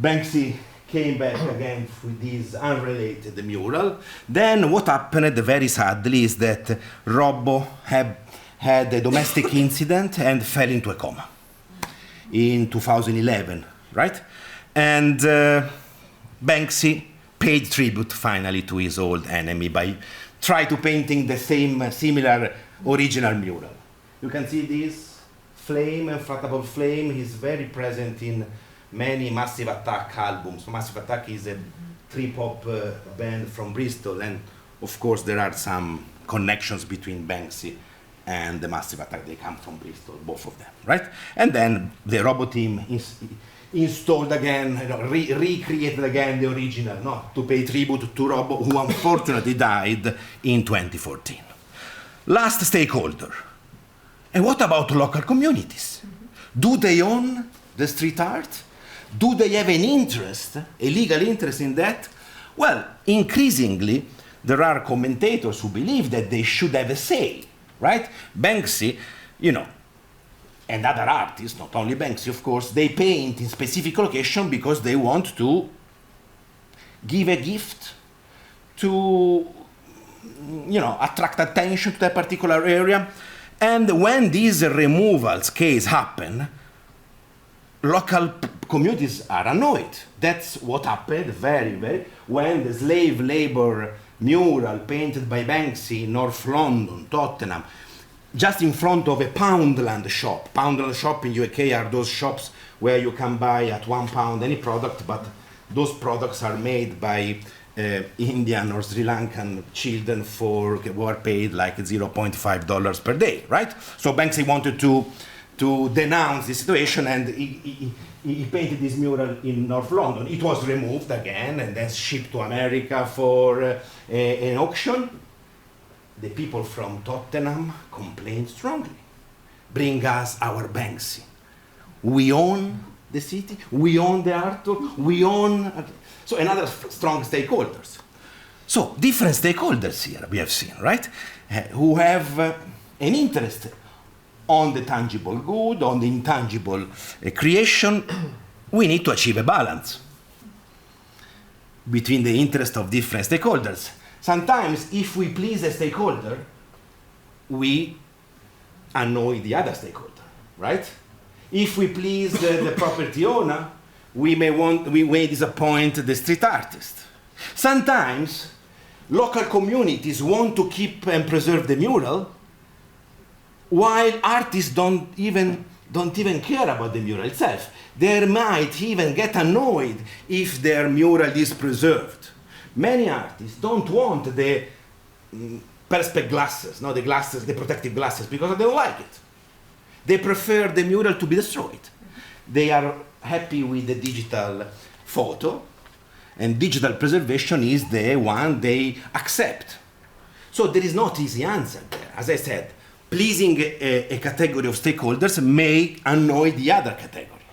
Banksy came back again with this unrelated mural. Then what happened very sadly is that Robbo had a domestic incident and fell into a coma in 2011, right? And Banksy paid tribute finally to his old enemy by trying to painting the same similar original mural. You can see this flame, inflatable flame. He's very present in many Massive Attack albums. Massive Attack is a trip-hop band from Bristol, and of course there are some connections between Banksy and the Massive Attack. They come from Bristol, both of them, right? And then the Robbo team installed again, recreated again the original, no, to pay tribute to Robbo, who unfortunately died in 2014. Last stakeholder. And what about local communities? Do they own the street art? Do they have an interest, a legal interest in that? Well, increasingly, there are commentators who believe that they should have a say, right? Banksy, you know, and other artists, not only Banksy, of course, they paint in specific location because they want to give a gift to, you know, attract attention to that particular area. And when these removals case happen, local communities are annoyed. That's what happened when the slave labor mural painted by Banksy in North London, Tottenham, just in front of a Poundland shop. Poundland shop in UK are those shops where you can buy at £1 any product, but those products are made by Indian or Sri Lankan children who are paid like $0.5 per day, right? So Banksy wanted to denounce the situation, and he painted this mural in North London. It was removed again and then shipped to America for an auction. The people from Tottenham complained strongly. Bring us our Banksy. We own the city, we own the artwork, we own... So another strong stakeholders. So different stakeholders here we have seen, right? Who have an interest on the tangible good, on the intangible creation. We need to achieve a balance between the interest of different stakeholders. Sometimes, if we please a stakeholder, we annoy the other stakeholder, right? If we please the property owner, we may disappoint the street artist. Sometimes, local communities want to keep and preserve the mural, while artists don't even care about the mural itself. They might even get annoyed if their mural is preserved. Many artists don't want the perspex glasses, no, the protective glasses, because they don't like it. They prefer the mural to be destroyed. They are happy with the digital photo, and digital preservation is the one they accept. So there is not easy answer there. As I said, pleasing a category of stakeholders may annoy the other category.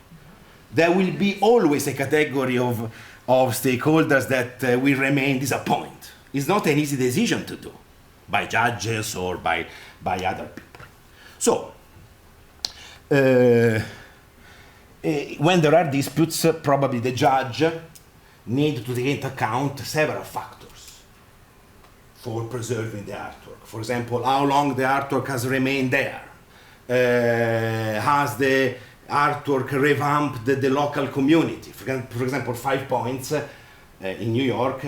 There will be always a category of stakeholders that will remain disappointed. It's not an easy decision to do by judges or by other people. So, when there are disputes, probably the judge needs to take into account several factors for preserving the artwork. For example, how long the artwork has remained there. Has the artwork revamped the local community? For example, 5 Points in New York,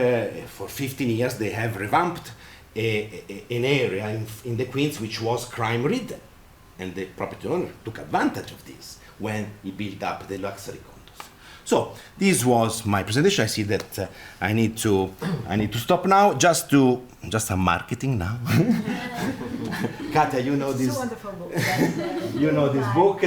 for 15 years, they have revamped an area in the Queens which was crime-ridden. And the property owner took advantage of this when he built up the luxury condos. So this was my presentation. I see that I need to stop now. Just a marketing now. Katia, you know this. It's a wonderful book. You know this book.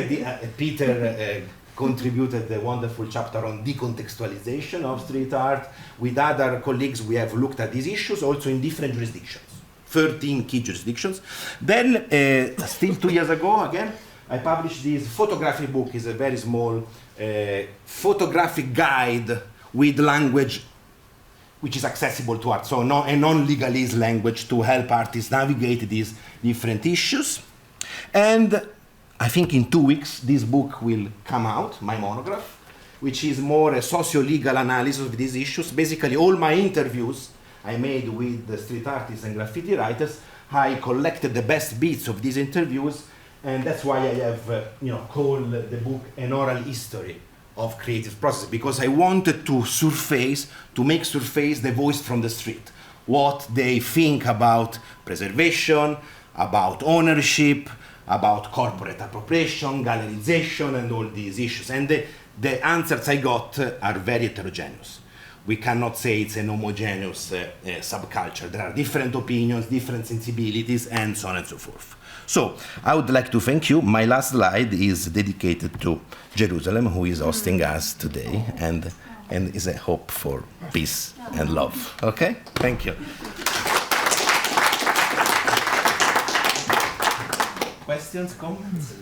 Peter contributed a wonderful chapter on decontextualization of street art. With other colleagues, we have looked at these issues also in different jurisdictions. 13 key jurisdictions. Then, still 2 years ago, again, I published this photographic book. It's a very small photographic guide with language which is accessible to art, so a non-legalese language to help artists navigate these different issues. And I think in 2 weeks, this book will come out, my monograph, which is more a socio-legal analysis of these issues. Basically, all my interviews I made with the street artists and graffiti writers, I collected the best bits of these interviews, and that's why I have called the book an oral history of creative process, because I wanted to make surface the voice from the street, what they think about preservation, about ownership, about corporate appropriation, gallerization, and all these issues. And the answers I got are very heterogeneous. We cannot say it's an homogeneous subculture. There are different opinions, different sensibilities, and so on and so forth. So I would like to thank you. My last slide is dedicated to Jerusalem, who is hosting us today, and is a hope for peace and love. Okay? Thank you. Questions, comments?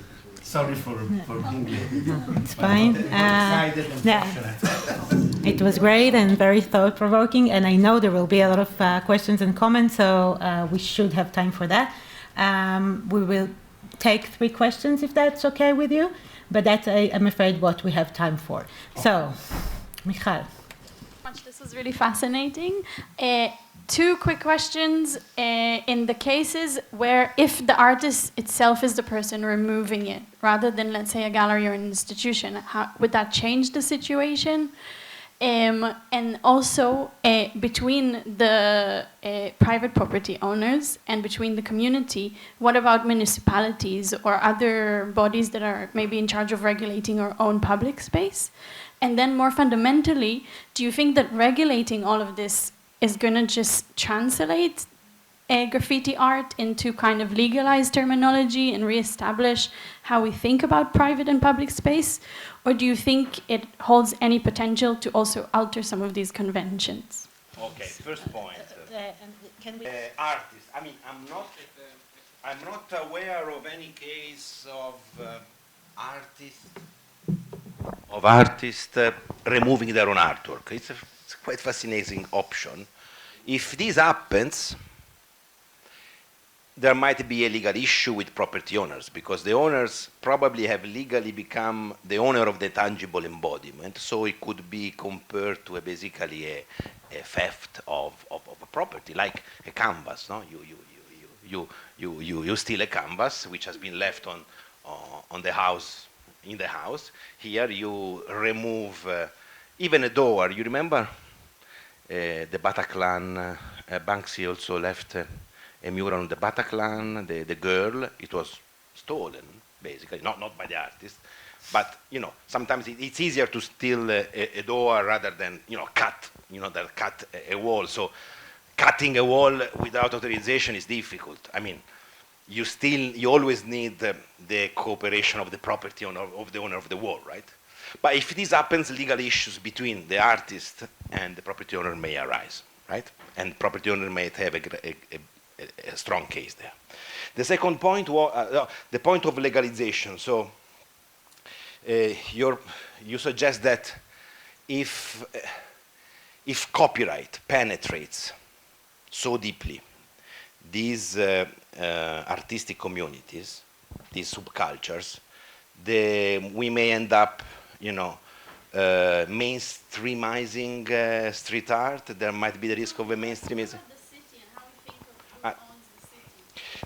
Sorry for being late. It's fine. It was great and very thought-provoking, and I know there will be a lot of questions and comments, so we should have time for that. We will take 3 questions if that's okay with you, but that's, I'm afraid, what we have time for. So, Michal. This was really fascinating. 2 quick questions. In the cases where if the artist itself is the person removing it, rather than, let's say, a gallery or an institution, how would that change the situation? And also between the private property owners and between the community, what about municipalities or other bodies that are maybe in charge of regulating our own public space? And then more fundamentally, do you think that regulating all of this is going to just translate graffiti art into kind of legalized terminology and reestablish how we think about private and public space? Or do you think it holds any potential to also alter some of these conventions? Okay, first point. Artists. I mean, I'm not aware of any case of artists removing their own artwork. It's a quite fascinating option. If this happens, there might be a legal issue with property owners, because the owners probably have legally become the owner of the tangible embodiment, so it could be compared to basically a theft of a property, like a canvas. No, you steal a canvas which has been left on the house, in the house. Here you remove even a door. You remember the Bataclan? Banksy also left a mural on the Bataclan, the girl. It was stolen, basically, not by the artist. But sometimes it's easier to steal a door rather than cut a wall. So cutting a wall without authorization is difficult. I mean, you always need the cooperation of the property owner, of the owner of the wall, right? But if this happens, legal issues between the artist and the property owner may arise, right? And property owner may have a strong case there. The second point was the point of legalization. So you suggest that if copyright penetrates so deeply these artistic communities, these subcultures, we may end up, mainstreamizing street art. There might be the risk of a mainstreamization.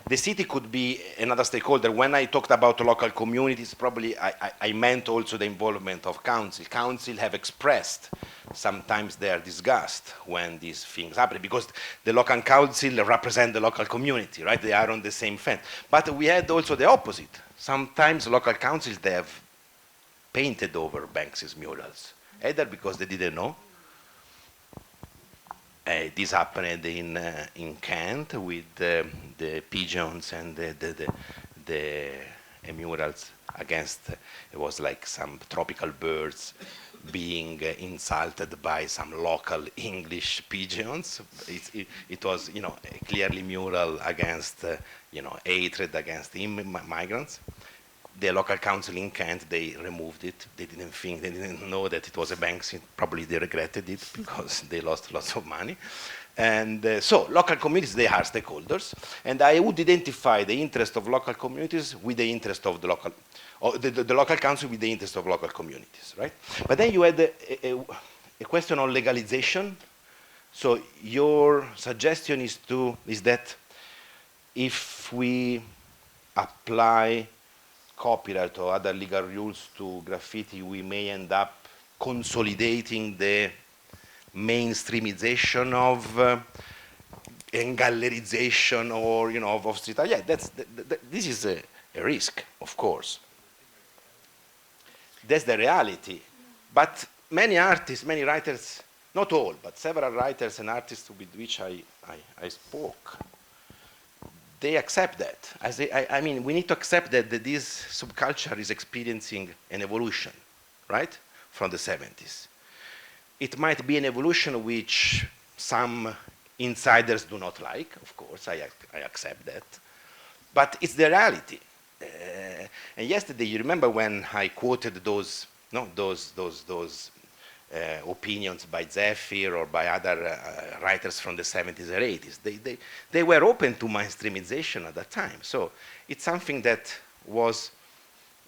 The city could be another stakeholder. When I talked about local communities, probably I meant also the involvement of council. Council have expressed sometimes their disgust when these things happen, because the local council represent the local community, right? They are on the same fence. But we had also the opposite. Sometimes local councils, they have painted over Banksy's murals, either because they didn't know. This happened in Kent with the pigeons and the murals against, it was like some tropical birds being insulted by some local English pigeons. It was, a clearly mural against, hatred against migrants. The local council in Kent, they removed it. They didn't know that it was a Banksy. Probably they regretted it because they lost lots of money. And so local communities, they are stakeholders. And I would identify the interest of local communities with the interest of the local, or the local council with the interest of local communities, right? But then you had a question on legalization. So your suggestion is that if we apply copyright or other legal rules to graffiti, we may end up consolidating the mainstreamization of and gallerization or of street art. Yeah, this is a risk, of course. That's the reality. But many artists, many writers, not all, but several writers and artists with which I spoke, they accept that. I mean, we need to accept that this subculture is experiencing an evolution, right, from the 70s. It might be an evolution which some insiders do not like, of course, I accept that. But it's the reality. And yesterday, you remember when I quoted those opinions by Zephyr or by other writers from the 70s or 80s. They were open to mainstreamization at that time. So it's something that was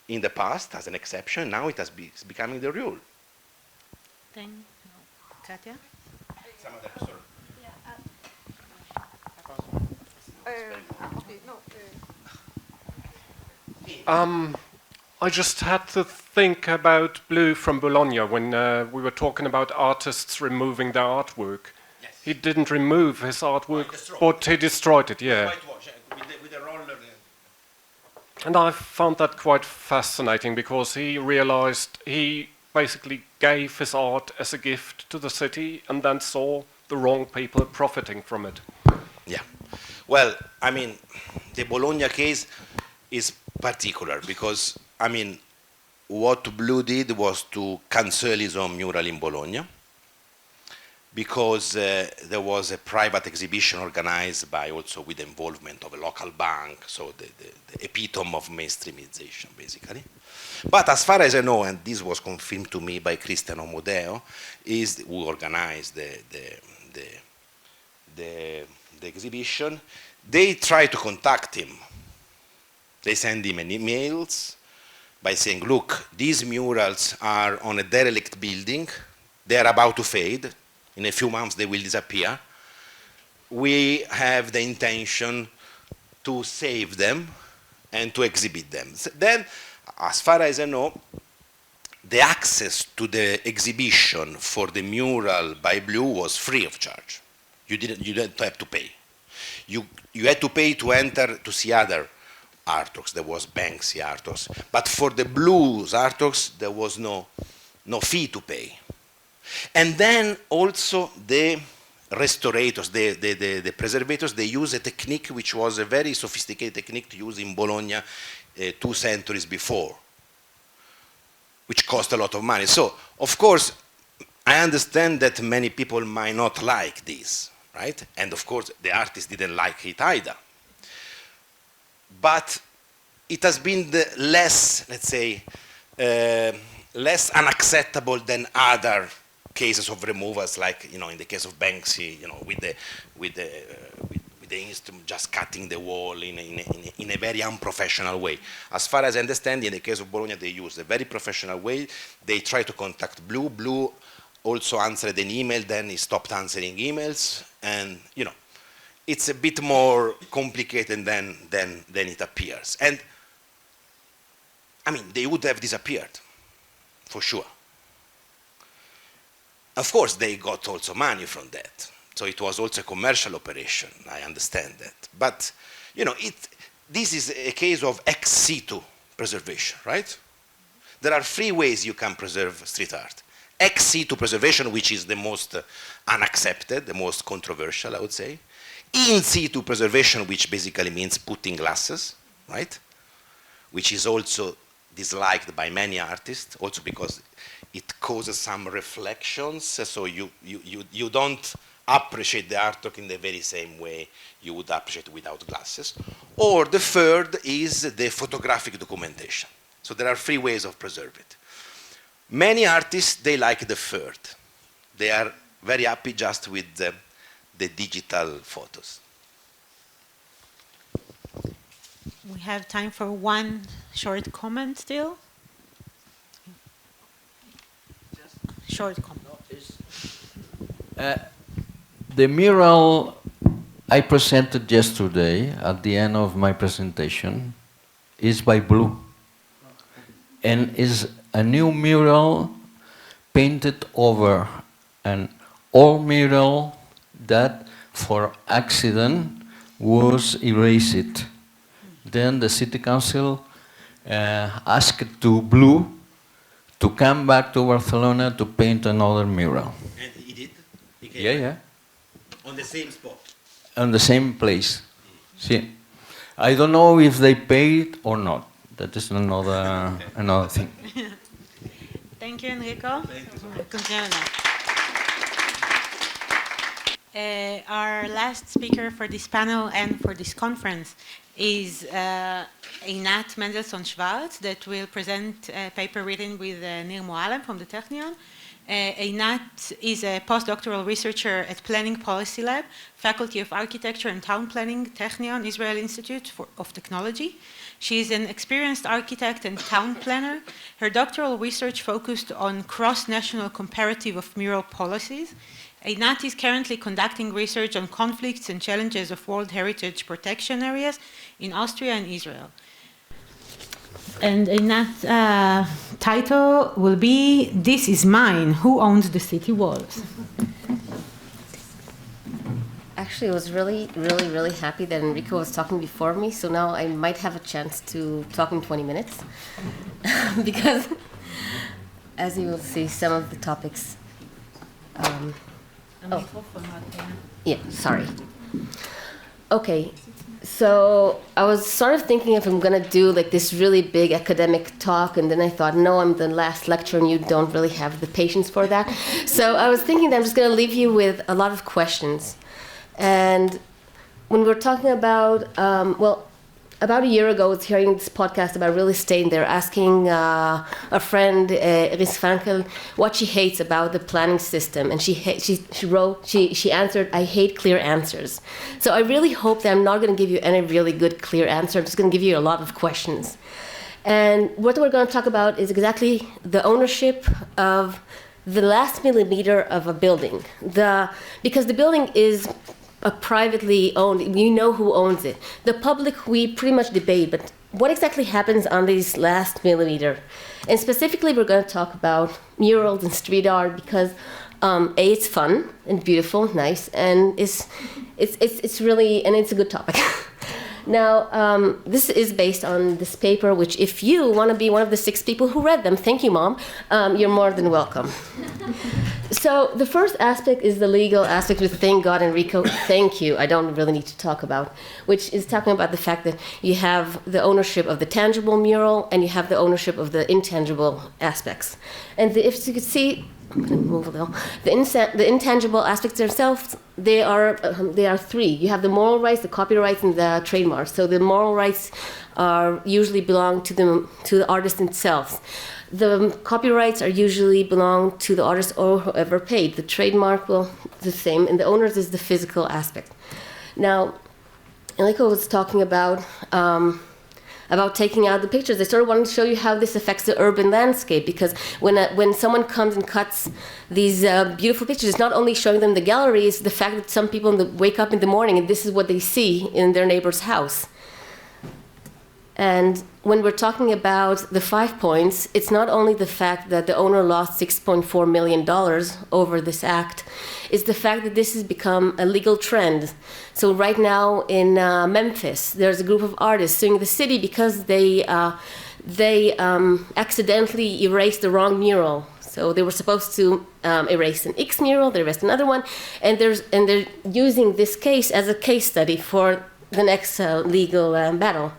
in the past as an exception. Now it's becoming the rule. Thank you. Katia? Some other person. I just had to think about Blue from Bologna when we were talking about artists removing their artwork. Yes. He didn't remove his artwork, but he destroyed it, yeah. Whitewash, with a roller. And I found that quite fascinating because he realized he basically gave his art as a gift to the city and then saw the wrong people profiting from it. Yeah. Well, I mean, the Bologna case is particular because, I mean, what Blue did was to cancel his own mural in Bologna because there was a private exhibition organized by also with the involvement of a local bank, so the epitome of mainstreamization, basically. But as far as I know, and this was confirmed to me by Cristiano Modeo, who organized the exhibition, they tried to contact him. They send him an emails by saying, look, these murals are on a derelict building. They are about to fade. In a few months, they will disappear. We have the intention to save them and to exhibit them. Then, as far as I know, the access to the exhibition for the mural by Blue was free of charge. You didn't have to pay. You had to pay to enter to see other artworks. There was Banksy artworks. But for the blues artworks, there was no fee to pay. And then also the restorators, the preservators, they use a technique which was a very sophisticated technique to use in Bologna 2 centuries before, which cost a lot of money. So, of course, I understand that many people might not like this, right? And of course, the artist didn't like it either. But it has been the less, let's say, less unacceptable than other cases of removals, like in the case of Banksy, with the instrument just cutting the wall in a very unprofessional way. As far as I understand, in the case of Bologna, they use a very professional way. They try to contact Blue. Blue also answered an email, then he stopped answering emails, and it's a bit more complicated than it appears. And I mean, they would have disappeared, for sure. Of course, they got also money from that. So it was also a commercial operation, I understand that. But, this is a case of ex situ preservation, right? There are 3 ways you can preserve street art. Ex situ preservation, which is the most unaccepted, the most controversial, I would say. In situ preservation, which basically means putting glasses, right? Which is also disliked by many artists, also because it causes some reflections, so you don't appreciate the artwork in the very same way you would appreciate without glasses. Or the third is the photographic documentation. So there are 3 ways of preserving it. Many artists, they like the third. They are very happy just with the digital photos. We have time for one short comment still. Short comment. The mural I presented yesterday at the end of my presentation is by Blue, and is a new mural painted over an old mural that for accident was erased. Then the city council asked to Blue to come back to Barcelona to paint another mural. And he did? He came Yeah. on the same spot? On the same place. See, I don't know if they paid or not. That is another thing. Thank you, Enrico. Thank you. Our last speaker for this panel and for this conference is Einat Mendelssohn-Schwarz, that will present a paper written with Nir Moalem from the Technion. Einat is a postdoctoral researcher at Planning Policy Lab, Faculty of Architecture and Town Planning, Technion, Israel Institute of Technology. She is an experienced architect and town planner. Her doctoral research focused on cross-national comparative of mural policies. Einat is currently conducting research on conflicts and challenges of World Heritage protection areas in Austria and Israel. And Einat's title will be, "This is Mine, Who Owns the City Walls?" Actually, I was really, really, really happy that Enrico was talking before me, so now I might have a chance to talk in 20 minutes. Because, as you will see, some of the topics... Yeah, sorry. Okay, so I was sort of thinking if I'm going to do like this really big academic talk, and then I thought, no, I'm the last lecturer and you don't really have the patience for that. So I was thinking that I'm just going to leave you with a lot of questions. And when we're talking about, about a year ago, I was hearing this podcast about real estate, and they're asking a friend, Iris Frankel, what she hates about the planning system. And she answered, "I hate clear answers." So I really hope that I'm not going to give you any really good clear answer. I'm just going to give you a lot of questions. And what we're going to talk about is exactly the ownership of the last millimeter of a building. Because the building is privately owned, we know who owns it. The public, we pretty much debate, but what exactly happens on this last millimeter? And specifically, we're going to talk about murals and street art because it's fun and beautiful, nice, and it's really, and it's a good topic. Now, this is based on this paper, which if you want to be one of the 6 people who read them, thank you, Mom, you're more than welcome. So the first aspect is the legal aspect, which thank God, Enrico, thank you, I don't really need to talk about, which is talking about the fact that you have the ownership of the tangible mural and you have the ownership of the intangible aspects. And if you could see, I'm going to move a little. The intangible aspects themselves, they are 3. You have the moral rights, the copyrights, and the trademarks. So the moral rights usually belong to the artist itself. The copyrights are usually belong to the artist or whoever paid. The trademark, well, the same, and the owners is the physical aspect. Now, Enrico was talking about taking out the pictures. I sort of wanted to show you how this affects the urban landscape, because when someone comes and cuts these beautiful pictures, it's not only showing them the gallery, it's the fact that some people wake up in the morning and this is what they see in their neighbor's house. And when we're talking about the 5 points, it's not only the fact that the owner lost $6.4 million over this act, it's the fact that this has become a legal trend. So right now in Memphis, there's a group of artists suing the city because they accidentally erased the wrong mural. So they were supposed to erase an X mural, they erased another one, and they're using this case as a case study for the next legal battle.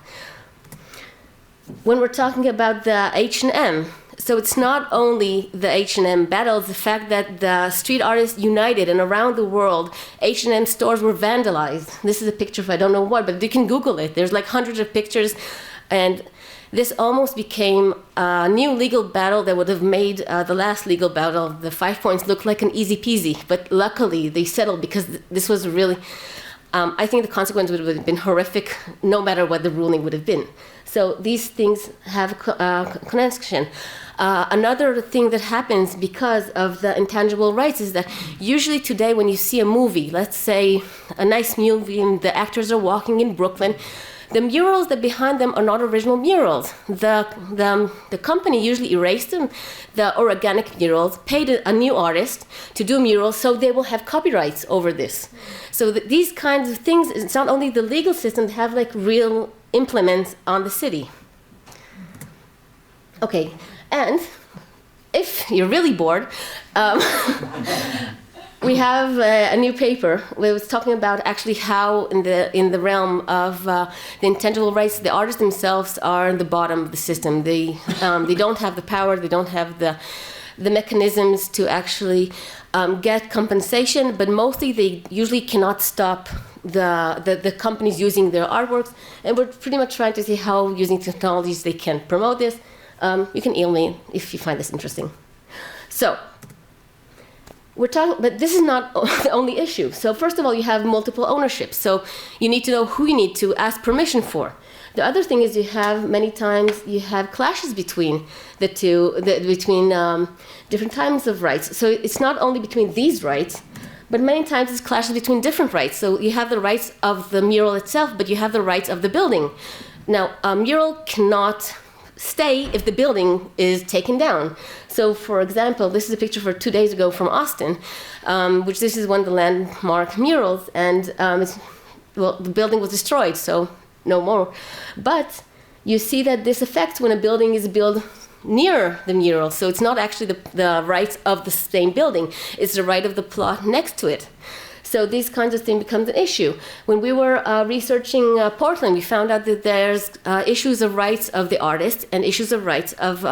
When we're talking about the H&M, so it's not only the H&M battle, the fact that the street artists united and around the world, H&M stores were vandalized. This is a picture of I don't know what, but you can Google it. There's like hundreds of pictures, and this almost became a new legal battle that would have made the last legal battle, the 5 points, look like an easy peasy. But luckily, they settled because this was really, I think the consequence would have been horrific no matter what the ruling would have been. So these things have a connection. Another thing that happens because of the intangible rights is that usually today when you see a movie, let's say a nice movie and the actors are walking in Brooklyn, the murals that behind them are not original murals. The company usually erased them, the organic murals, paid a new artist to do murals, so they will have copyrights over this. So these kinds of things, it's not only the legal system, they have like real implements on the city. Okay, and if you're really bored, we have a new paper where it was talking about actually how in the realm of the intangible rights, the artists themselves are in the bottom of the system. They don't have the power, they don't have the mechanisms to actually get compensation, but mostly they usually cannot stop the companies using their artworks, and we're pretty much trying to see how using technologies they can promote this. You can email me if you find this interesting. So we're talking, but this is not the only issue. So first of all, you have multiple ownerships. So you need to know who you need to ask permission for. The other thing is many times you have clashes between the two, between different types of rights. So it's not only between these rights, but many times it's clashes between different rights. So you have the rights of the mural itself, but you have the rights of the building. Now, a mural cannot stay if the building is taken down. So, for example, this is a picture for 2 days ago from Austin, which this is one of the landmark murals, and the building was destroyed, so no more. But you see that this affects when a building is built near the mural. So it's not actually the rights of the same building, it's the right of the plot next to it. So these kinds of things becomes an issue. When we were researching Portland, we found out that there's issues of rights of the artist and issues of rights of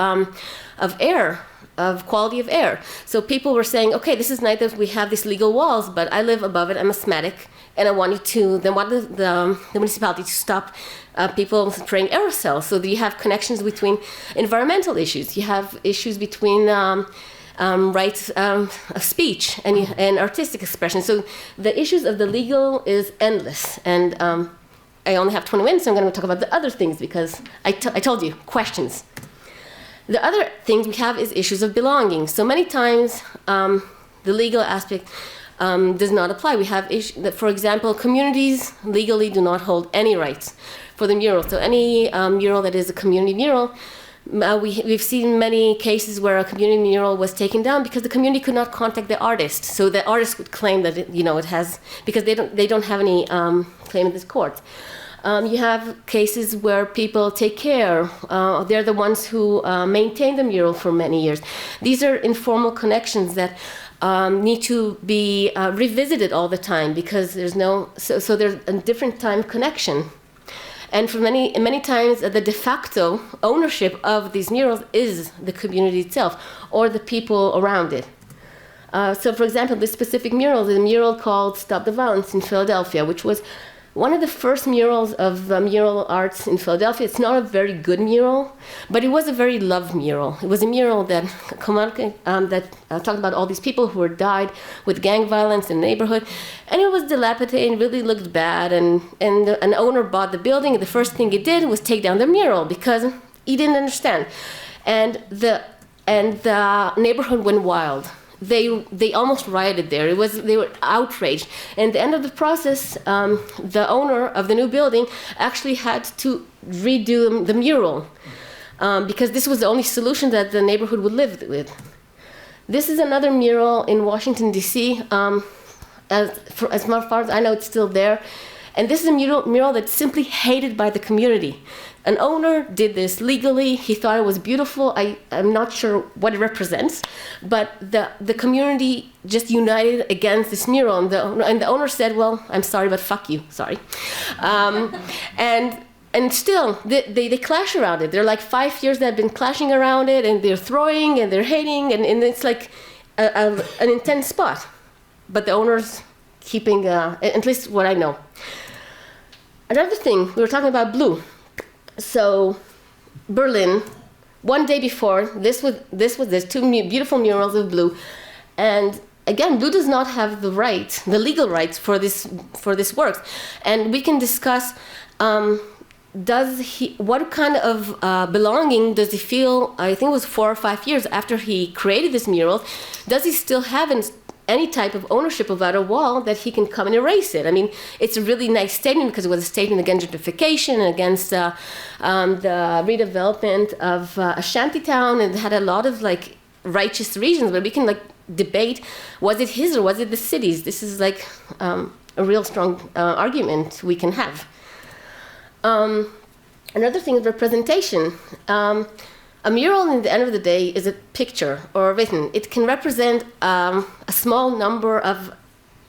air, of quality of air. So people were saying, okay, this is nice that we have these legal walls, but I live above it, I'm asthmatic, and I want the municipality to stop people spraying aerosols. So you have connections between environmental issues. You have issues between rights of speech and artistic expression. So the issues of the legal is endless. And I only have 20 minutes, so I'm going to talk about the other things because I told you, questions. The other things we have is issues of belonging. So many times the legal aspect does not apply. We have issues that, for example, communities legally do not hold any rights for the mural. So any mural that is a community mural, we've seen many cases where a community mural was taken down because the community could not contact the artist. So the artist would claim that it has, because they don't have any claim in this court. You have cases where people take care. They're the ones who maintain the mural for many years. These are informal connections that need to be revisited all the time because there's there's a different time connection. And for many times, the de facto ownership of these murals is the community itself or the people around it. So, for example, this specific mural is a mural called Stop the Violence in Philadelphia, which was one of the first murals of mural arts in Philadelphia. It's not a very good mural, but it was a very loved mural. It was a mural that talked about all these people who had died with gang violence in the neighborhood, and it was dilapidated and really looked bad. And an owner bought the building, and the first thing he did was take down the mural because he didn't understand, and the neighborhood went wild. They almost rioted there. They were outraged. And at the end of the process, the owner of the new building actually had to redo the mural because this was the only solution that the neighborhood would live with. This is another mural in Washington, D.C. As far as I know, it's still there. And this is a mural that's simply hated by the community. An owner did this legally. He thought it was beautiful. I'm not sure what it represents, but the community just united against this mural. And the owner said, well, I'm sorry, but fuck you, sorry. And still, they clash around it. They're like 5 years that have been clashing around it, and they're throwing, and they're hating, and it's like an intense spot. But the owner's keeping, at least what I know. Another thing, we were talking about blue. So, Berlin, one day before, there's two beautiful murals of blue, and again, blue does not have the legal rights for this work, and we can discuss what kind of belonging does he feel? I think it was 4 or 5 years after he created this mural. Does he still have any type of ownership about a wall that he can come and erase it? I mean, it's a really nice statement because it was a statement against gentrification and against the redevelopment of a shantytown, and it had a lot of like righteous reasons, but we can like debate, was it his or was it the city's? This is like a real strong argument we can have. Another thing is representation. A mural, at the end of the day, is a picture or written. It can represent a small number of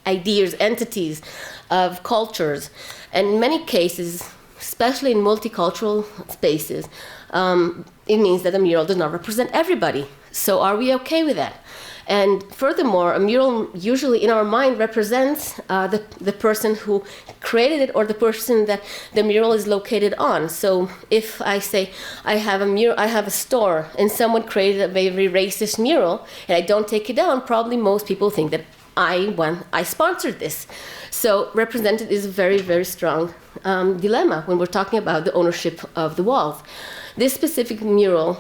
ideas, entities, of cultures. And in many cases, especially in multicultural spaces, it means that a mural does not represent everybody. So are we okay with that? And furthermore, a mural usually in our mind represents the person who created it or the person that the mural is located on. So if I say I have a store and someone created a very racist mural and I don't take it down, probably most people think that I sponsored this. So represented is a very, very strong dilemma when we're talking about the ownership of the walls. This specific mural,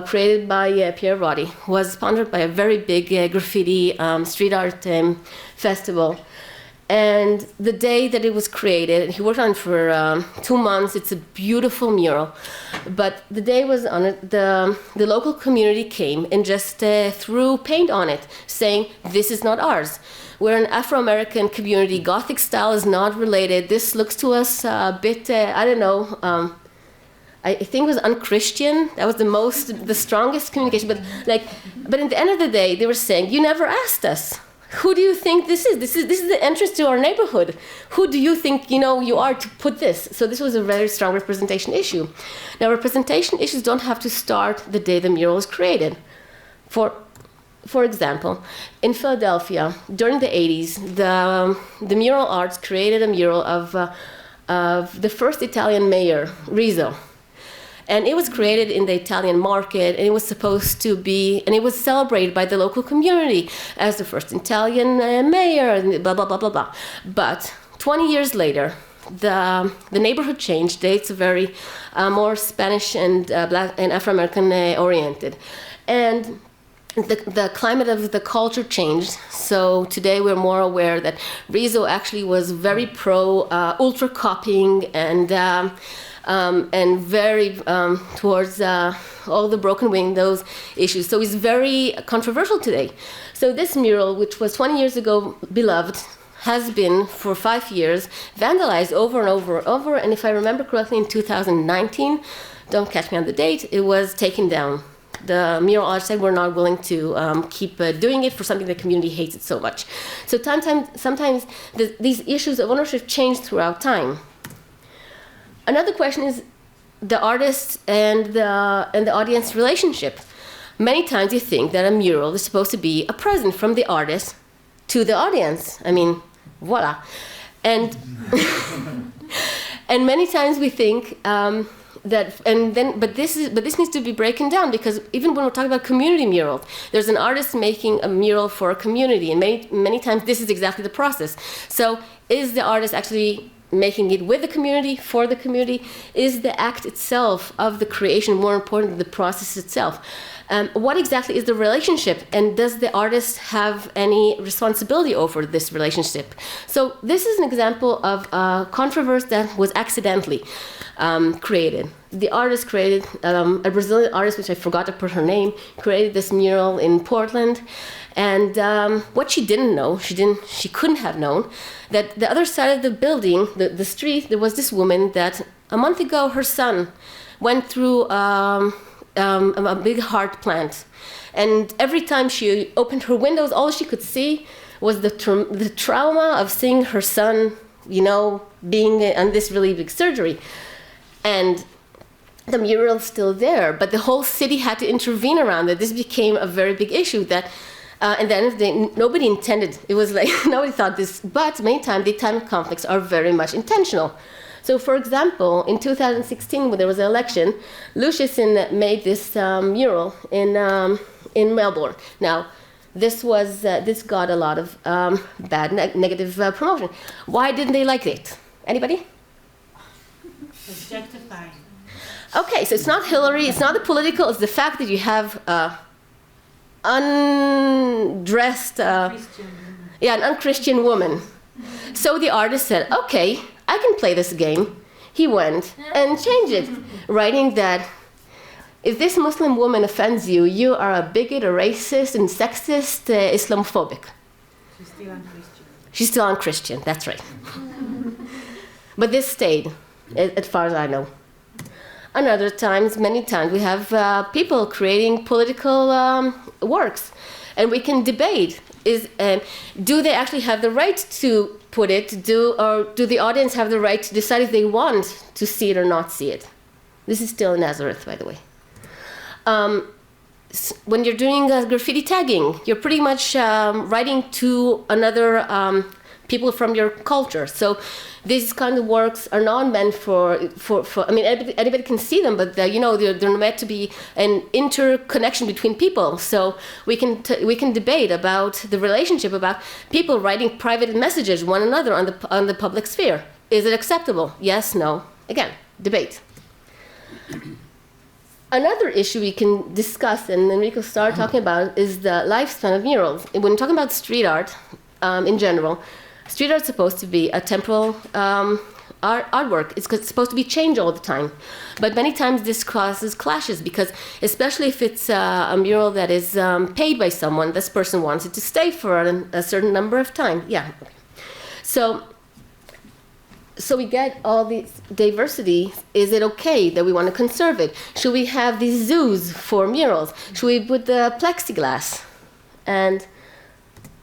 created by Pierre Roddy, was sponsored by a very big graffiti street art festival. And the day that it was created, he worked on it for 2 months. It's a beautiful mural. But the day was on it, the local community came and just threw paint on it, saying, this is not ours. We're an Afro-American community. Gothic style is not related. This looks to us a bit, I don't know, I think it was unchristian. That was the strongest communication. But at the end of the day, they were saying, you never asked us. Who do you think this is? This is the entrance to our neighborhood. Who do you think you are to put this? So this was a very strong representation issue. Now, representation issues don't have to start the day the mural was created. For example, in Philadelphia, during the 80s, the mural arts created a mural of the first Italian mayor, Rizzo. And it was created in the Italian market, and it was supposed to be, and it was celebrated by the local community as the first Italian mayor, and blah, blah, blah, blah, blah. But 20 years later, the neighborhood changed. It's very more Spanish and Black and Afro-American oriented. And the climate of the culture changed. So today we're more aware that Rizzo actually was very pro ultra copying and very towards all the broken windows issues. So it's very controversial today. So this mural, which was 20 years ago beloved, has been, for 5 years, vandalized over and over and over. And if I remember correctly, in 2019, don't catch me on the date, it was taken down. The mural artist said we're not willing to keep doing it for something the community hates it so much. So sometimes these issues of ownership change throughout time. Another question is the artist and the audience relationship. Many times you think that a mural is supposed to be a present from the artist to the audience. I mean, voila. And and many times we think but this needs to be broken down, because even when we're talking about community murals, there's an artist making a mural for a community, and many times this is exactly the process. So is the artist actually making it with the community, for the community? Is the act itself of the creation more important than the process itself? What exactly is the relationship, and does the artist have any responsibility over this relationship? So this is an example of a controversy that was accidentally created. The artist created, a Brazilian artist, which I forgot to put her name, created this mural in Portland. And what she didn't know, she couldn't have known, that the other side of the building, the street, there was this woman that a month ago her son went through a big heart plant. And every time she opened her windows, all she could see was the trauma of seeing her son, being on this really big surgery. And the mural's still there, but the whole city had to intervene around it. This became a very big issue that, and then nobody intended. It was like, nobody thought this, but many times daytime conflicts are very much intentional. So for example, in 2016, when there was an election, Lucius made this mural in Melbourne. Now, this got a lot of bad, negative promotion. Why didn't they like it? Anybody? Objectifying. Okay, so it's not Hillary, it's not the political, it's the fact that you have undressed, an unchristian woman. So the artist said, okay, I can play this game. He went and changed it, writing that if this Muslim woman offends you, you are a bigot, a racist, and sexist, Islamophobic. She's still unchristian. She's still unchristian, that's right. But this stayed, as far as I know. Many times, we have people creating political works, and we can debate: do they actually have the right to put it? Or do the audience have the right to decide if they want to see it or not see it? This is still in Nazareth, by the way. When you're doing graffiti tagging, you're pretty much writing to another people from your culture. So these kind of works are not meant for I mean, anybody can see them, but they're meant to be an interconnection between people. So we can debate about the relationship, about people writing private messages one another on the public sphere. Is it acceptable? Yes, no. Again, debate. Another issue we can discuss, and Enrico started talking about, is the lifespan of murals. When we're talking about street art in general, street art is supposed to be a temporal artwork. It's supposed to be changed all the time. But many times this causes clashes, because especially if it's a mural that is paid by someone, this person wants it to stay for a certain number of time. Yeah. So we get all this diversity. Is it okay that we want to conserve it? Should we have these zoos for murals? Should we put the plexiglass? And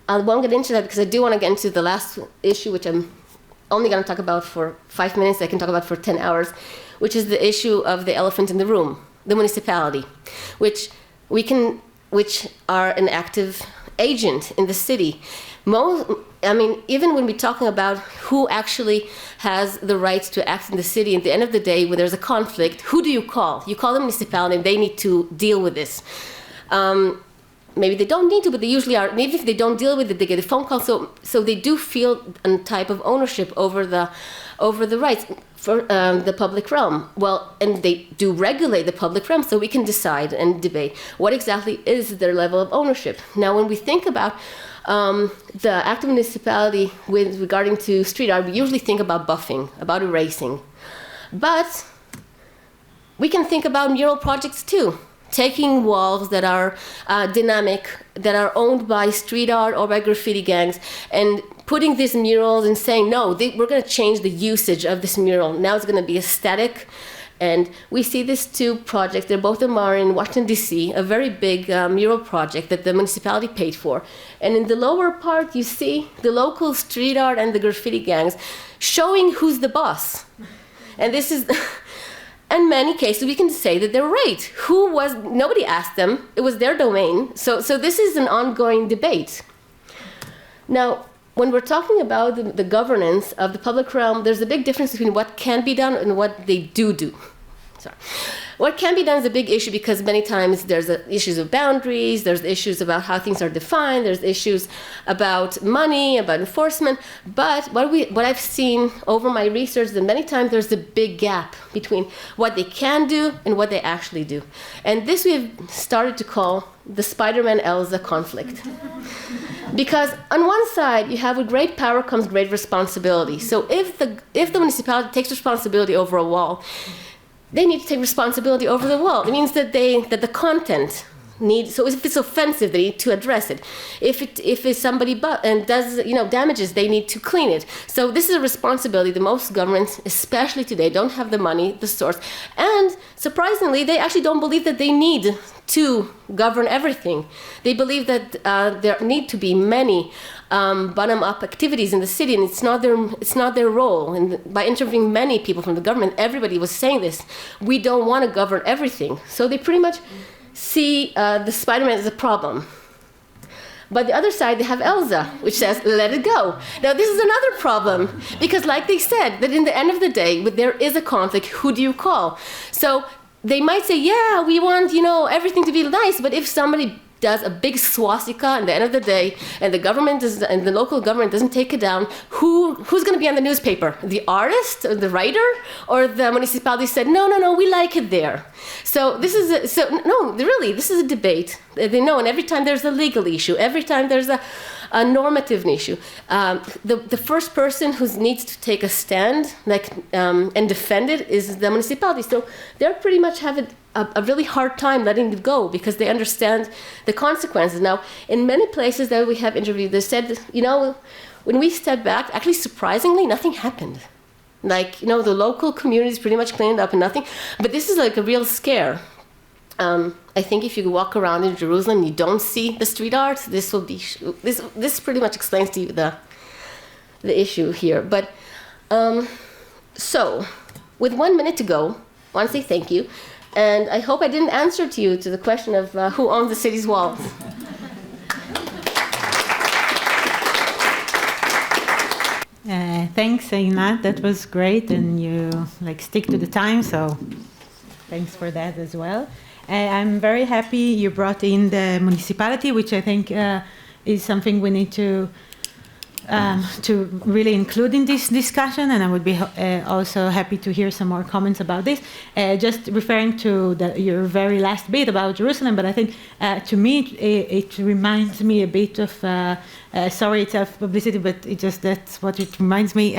I won't get into that because I do want to get into the last issue, which I'm only going to talk about for 5 minutes. I can talk about for 10 hours, which is the issue of the elephant in the room, the municipality, which are an active agent in the city. Even when we're talking about who actually has the right to act in the city, at the end of the day, when there's a conflict, who do you call? You call the municipality, and they need to deal with this. Maybe they don't need to, but they usually are. Maybe if they don't deal with it, they get a phone call. So they do feel a type of ownership over the rights for the public realm. Well, and they do regulate the public realm, so we can decide and debate what exactly is their level of ownership. Now, when we think about the active municipality with regarding to street art, we usually think about buffing, about erasing. But we can think about mural projects too. Taking walls that are dynamic, that are owned by street art or by graffiti gangs, and putting these murals and saying, no, we're going to change the usage of this mural. Now it's going to be aesthetic. And we see these two projects, both of them are in Washington, D.C., a very big mural project that the municipality paid for. And in the lower part, you see the local street art and the graffiti gangs showing who's the boss. And this is, in many cases, we can say that they're right. Nobody asked them, it was their domain. So this is an ongoing debate. Now, when we're talking about the governance of the public realm, there's a big difference between what can be done and what they do. Sorry. What can be done is a big issue because many times there's issues of boundaries, there's issues about how things are defined, there's issues about money, about enforcement. But what I've seen over my research is that many times there's a big gap between what they can do and what they actually do. And this we've started to call the Spider-Man-Elsa conflict. Because on one side, you have with great power comes great responsibility. So if the municipality takes responsibility over a wall, they need to take responsibility over the wall. It means that the content needs. So if it's offensive, they need to address it. If somebody does damages, they need to clean it. So this is a responsibility that most governments, especially today, don't have the money, the source, and surprisingly, they actually don't believe that they need to govern everything. They believe that there need to be many bottom-up activities in the city, and it's not their role. And by interviewing many people from the government, everybody was saying this. We don't want to govern everything. So they pretty much see the Spider-Man as a problem. But the other side, they have Elsa, which says, let it go. Now, this is another problem, because like they said, that in the end of the day, when there is a conflict, who do you call? So they might say, yeah, we want, everything to be nice, but if somebody does a big swastika at the end of the day, and the local government doesn't take it down, who's going to be on the newspaper? The artist, or the writer, or the municipality said, no, we like it there. So this is this is a debate. They know, and every time there's a legal issue, every time there's a normative issue, the first person who needs to take a stand, and defend it, is the municipality. So they pretty much have a really hard time letting it go because they understand the consequences. Now, in many places that we have interviewed, they said, when we stepped back, actually surprisingly, nothing happened. The local communities pretty much cleaned up and nothing. But this is like a real scare. I think if you walk around in Jerusalem, you don't see the street art. This pretty much explains to you the issue here. But so, with 1 minute to go, I want to say thank you. And I hope I didn't answer to the question of who owns the city's walls. Thanks, Einat. That was great, and you stick to the time. So, thanks for that as well. I'm very happy you brought in the municipality, which I think is something we need to really include in this discussion, and I would be also happy to hear some more comments about this. Just referring to your very last bit about Jerusalem, but I think to me it reminds me a bit of, sorry it's self-publicity, but that's what it reminds me,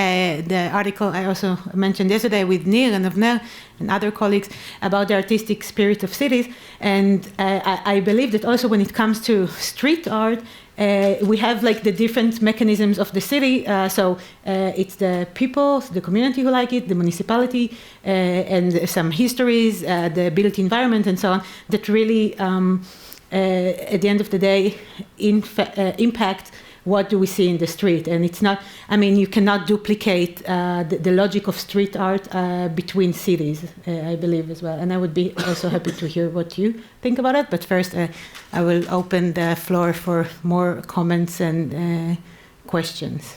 the article I also mentioned yesterday with Nir and Avner and other colleagues about the artistic spirit of cities, and I believe that also when it comes to street art, we have the different mechanisms of the city. So it's the people, the community who like it, the municipality, and some histories, the built environment, and so on, that really, at the end of the day, impact what do we see in the street. And it's not, you cannot duplicate the logic of street art between cities, I believe as well. And I would be also happy to hear what you think about it. But first, I will open the floor for more comments and questions.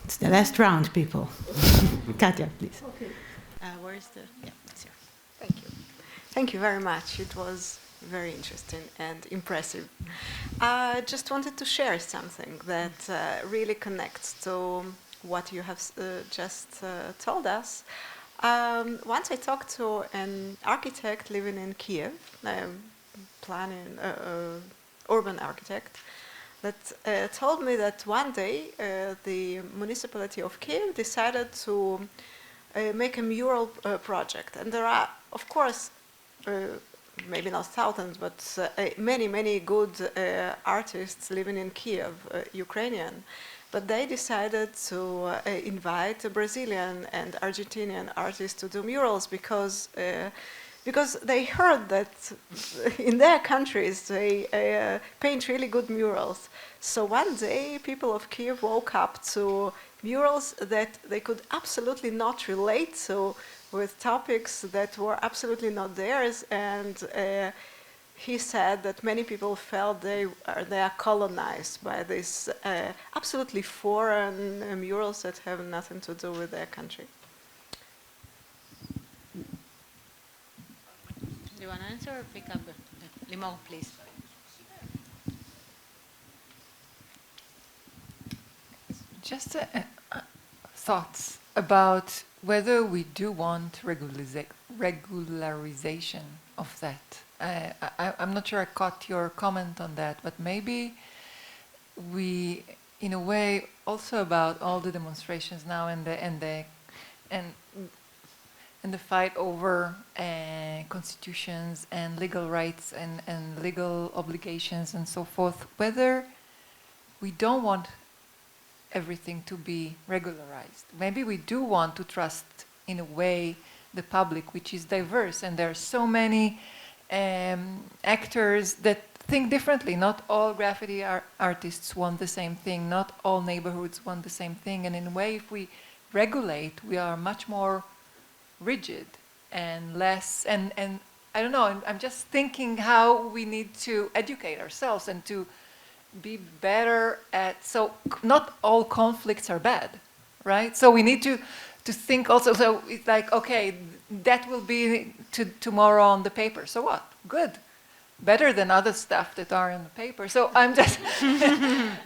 It's the last round, people. Katja, please. Okay. Where's the... Yeah, it's here. Thank you. Thank you very much. It was very interesting and impressive. I just wanted to share something that really connects to what you have just told us. Once I talked to an architect living in Kiev, planning urban architect, that told me that one day the municipality of Kiev decided to make a mural project. And there are, of course, maybe not thousands, but many good artists living in Kiev, Ukrainian. But they decided to invite a Brazilian and Argentinian artists to do murals because they heard that in their countries they paint really good murals. So one day people of Kiev woke up to murals that they could absolutely not relate to, with topics that were absolutely not theirs, and he said that many people felt they are colonized by these absolutely foreign murals that have nothing to do with their country. Do you want to answer or pick up? Limon, please. Just thoughts about whether we do want regularization of that. I'm not sure I caught your comment on that, but maybe we, in a way, also about all the demonstrations now and the fight over constitutions and legal rights and legal obligations and so forth, whether we don't want everything to be regularized. Maybe we do want to trust, in a way, the public, which is diverse, and there are so many actors that think differently. Not all graffiti artists want the same thing, not all neighborhoods want the same thing, and in a way, if we regulate, we are much more rigid and less, and I don't know, I'm just thinking how we need to educate ourselves and to be better at, so not all conflicts are bad, right? So we need to think also, so it's like, okay, that will be tomorrow on the paper, so what? Good. Better than other stuff that are in the paper. So I'm just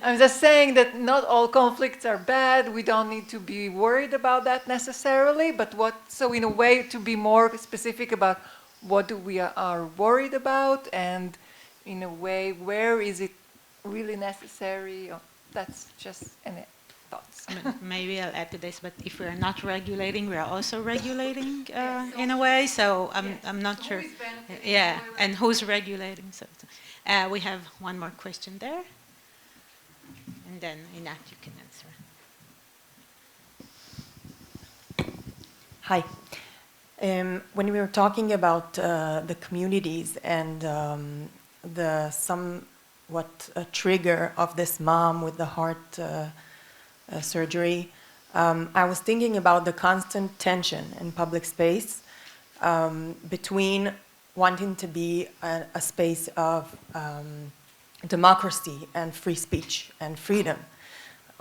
I'm just saying that not all conflicts are bad. We don't need to be worried about that necessarily, but so in a way to be more specific about what we are worried about, and in a way, where is it really necessary? That's just any thoughts. Maybe I'll add to this, but if we're not regulating, we're also regulating in a way. So I'm not sure. Yeah, and who's regulating? So we have one more question there, and then Inat, you can answer. Hi. When we were talking about the communities and the somewhat trigger of this mom with the heart surgery, I was thinking about the constant tension in public space between wanting to be a space of democracy and free speech and freedom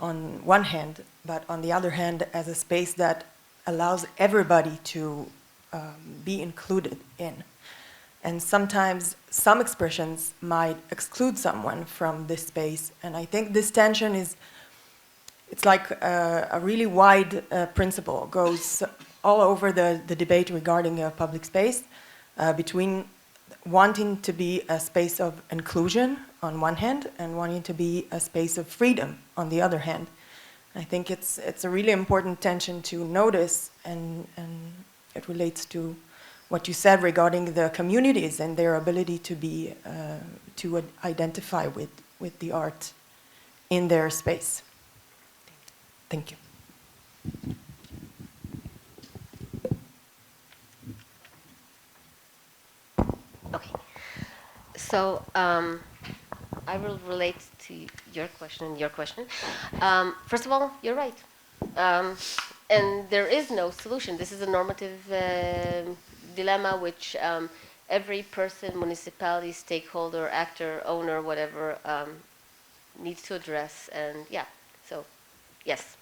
on one hand, but on the other hand as a space that allows everybody to be included in. And sometimes some expressions might exclude someone from this space. And I think this tension it's like a really wide principle, goes all over the debate regarding public space, between wanting to be a space of inclusion on one hand and wanting to be a space of freedom on the other hand. I think it's a really important tension to notice, and it relates to what you said regarding the communities and their ability to be to identify with the art in their space. Thank you. Okay. So I will relate to your question and your question. First of all, you're right. And there is no solution. This is a normative dilemma which every person, municipality, stakeholder, actor, owner, whatever, needs to address. And yeah, so yes.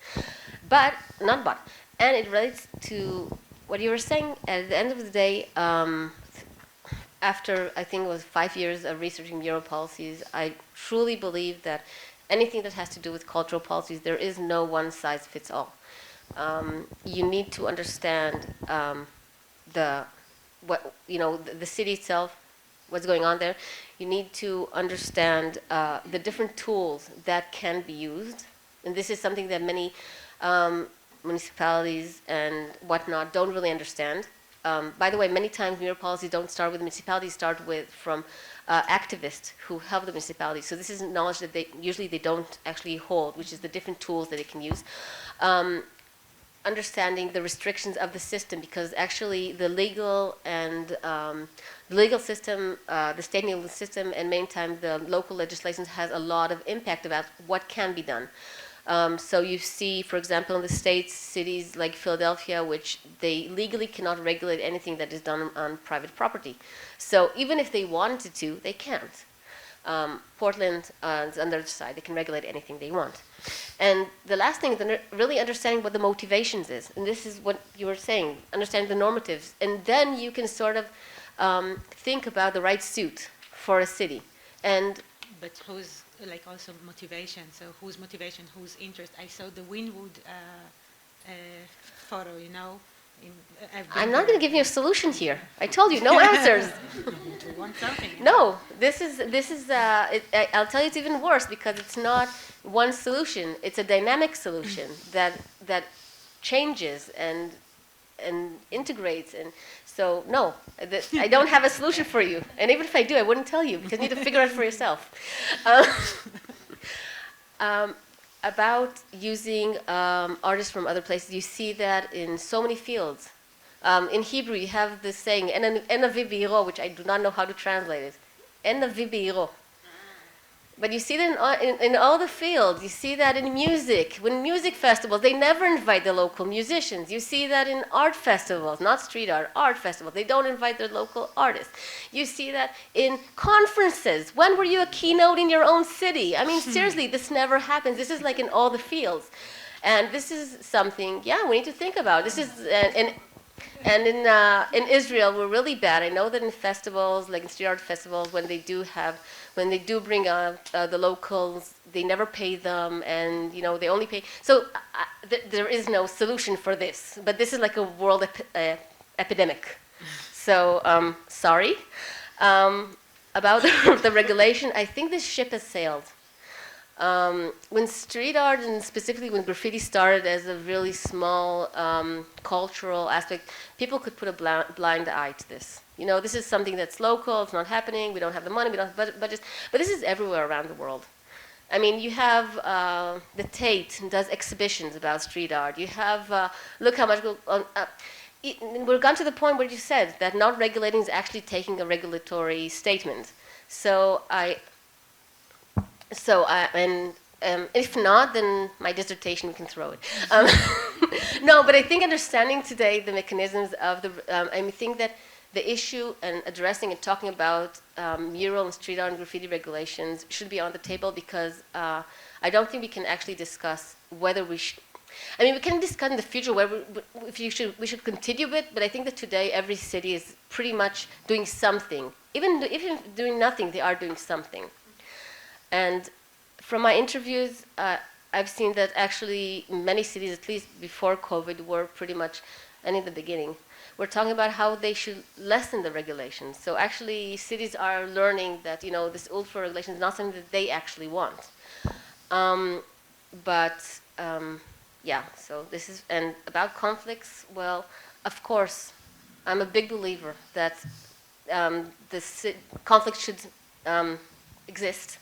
But, not but. And it relates to what you were saying. At the end of the day, after I think it was 5 years of researching mural policies, I truly believe that anything that has to do with cultural policies, there is no one size fits all. You need to understand the city itself, what's going on there. You need to understand the different tools that can be used, and this is something that many municipalities and whatnot don't really understand. by the way, many times mural policies don't start with municipalities, start from activists who help the municipality. So this is knowledge that they usually don't actually hold, which is the different tools that they can use. Understanding the restrictions of the system, because actually the legal and the legal system, the state legal system, and many times the local legislation has a lot of impact about what can be done. So you see, for example, in the States, cities like Philadelphia, which they legally cannot regulate anything that is done on private property. So even if they wanted to, they can't. Portland is on the other side. They can regulate anything they want. And the last thing is really understanding what the motivations is. And this is what you were saying, understanding the normatives. And then you can sort of think about the right suit for a city. But whose, like, also motivation? So whose motivation, whose interest? I saw the Wynwood photo, you know. I'm not going to give you a solution here. I told you, no answers. You want something? No, this is. I'll tell you, it's even worse because it's not one solution. It's a dynamic solution that changes and integrates. And so, no, I don't have a solution for you. And even if I do, I wouldn't tell you because you need to figure it out for yourself. About using artists from other places, you see that in so many fields. In Hebrew, you have this saying, "En avi beiro," which I do not know how to translate it. "En avi beiro." But you see that in all the fields. You see that in music. When music festivals, they never invite the local musicians. You see that in art festivals, not street art festivals. They don't invite their local artists. You see that in conferences. When were you a keynote in your own city? I mean, seriously, this never happens. This is like in all the fields. And this is something, yeah, we need to think about. This is, and in Israel, we're really bad. I know that in festivals, like in street art festivals, when they do bring the locals, they never pay them, and you know they only pay. So there is no solution for this. But this is like a world epidemic. So sorry about the regulation. I think this ship has sailed. When street art, and specifically when graffiti started as a really small cultural aspect, people could put a blind eye to this. You know, this is something that's local, it's not happening, we don't have the money, we don't have budgets, but this is everywhere around the world. I mean, you have the Tate does exhibitions about street art. You have, look how much, we're gone to the point where you said that not regulating is actually taking a regulatory statement. If not, then my dissertation, we can throw it. No, but I think understanding today the mechanisms of the, I think that the issue and addressing and talking about mural and street art and graffiti regulations should be on the table because I don't think we can actually discuss whether we should. I mean, we can discuss in the future whether we should continue it, but I think that today every city is pretty much doing something. Even doing nothing, they are doing something. And from my interviews, I've seen that actually many cities, at least before COVID, were pretty much, and in the beginning, we're talking about how they should lessen the regulations. So actually, cities are learning that, you know, this ultra regulation is not something that they actually want. Yeah, so this is, and about conflicts, well, of course, I'm a big believer that conflicts should exist.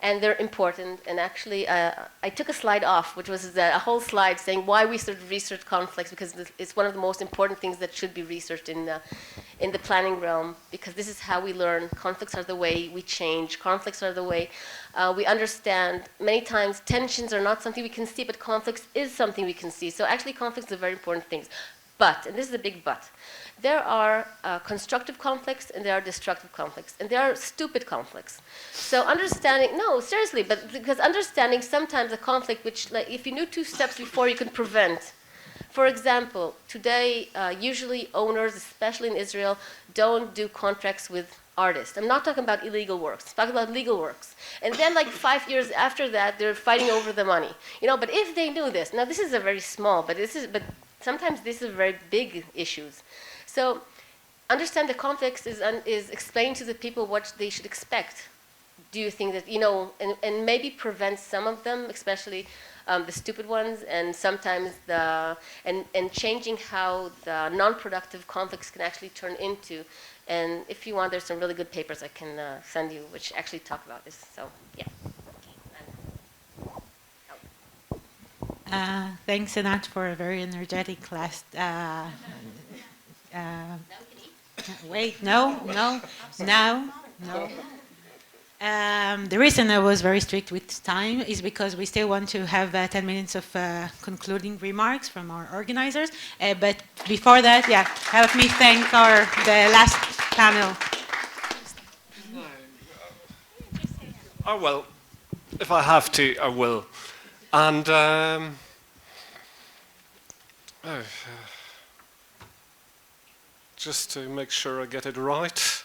And they're important. And actually, I took a slide off, which was a whole slide saying why we should research conflicts, because it's one of the most important things that should be researched in the planning realm, because this is how we learn. Conflicts are the way we change. Conflicts are the way we understand. Many times, tensions are not something we can see, but conflicts is something we can see. So actually, conflicts are very important things. But, and this is a big but, there are constructive conflicts and there are destructive conflicts, and there are stupid conflicts. So understanding, no, seriously, but because understanding sometimes a conflict which, like, if you knew 2 steps before, you could prevent. For example, today, usually owners, especially in Israel, don't do contracts with artists. I'm not talking about illegal works, I'm talking about legal works. And then like 5 years after that, they're fighting over the money. You know, but if they knew this, now this is a very small, but sometimes this is very big issues. So understand the context is explain to the people what they should expect. do you think that, and maybe prevent some of them, especially the stupid ones, and sometimes and changing how the non-productive conflicts can actually turn into. And if you want, there's some really good papers I can send you, which actually talk about this. So, yeah. Thanks, Anat, for a very energetic last. Wait, no. The reason I was very strict with time is because we still want to have 10 minutes of concluding remarks from our organizers. But before that, help me thank the last panel. Oh, well, if I have to, I will. And just to make sure I get it right.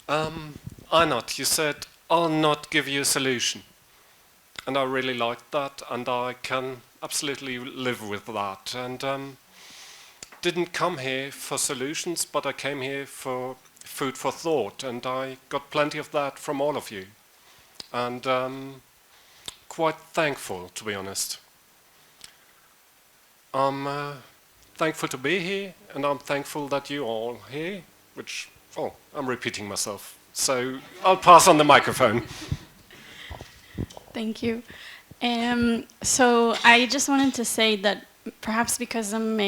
Anat, you said, I'll not give you a solution. And I really liked that, and I can absolutely live with that. And didn't come here for solutions, but I came here for food for thought, and I got plenty of that from all of you. And quite thankful, to be honest. I'm thankful to be here, and I'm thankful that you all here, which, I'm repeating myself. So I'll pass on the microphone. Thank you. So I just wanted to say that perhaps because I'm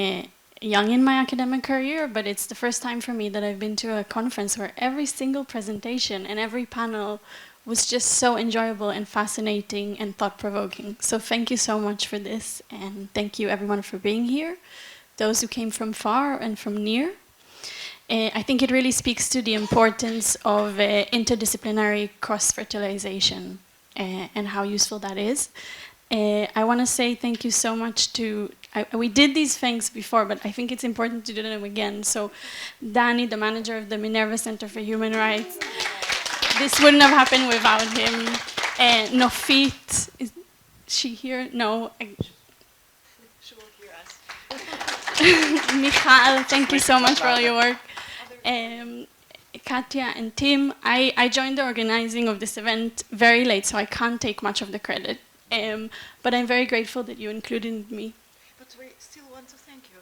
young in my academic career, but it's the first time for me that I've been to a conference where every single presentation and every panel was just so enjoyable and fascinating and thought-provoking. So thank you so much for this, and thank you everyone for being here, those who came from far and from near. I think it really speaks to the importance of interdisciplinary cross-fertilization and how useful that is. I want to say thank you so much to, we did these things before, but I think it's important to do them again. So Danny, the manager of the Minerva Center for Human Rights, this wouldn't have happened without him. Nofit, is she here? No. She will hear us. Michal, thank you so much for all your work. Katya and Tim, I joined the organizing of this event very late, so I can't take much of the credit. But I'm very grateful that you included me. But we still want to thank you.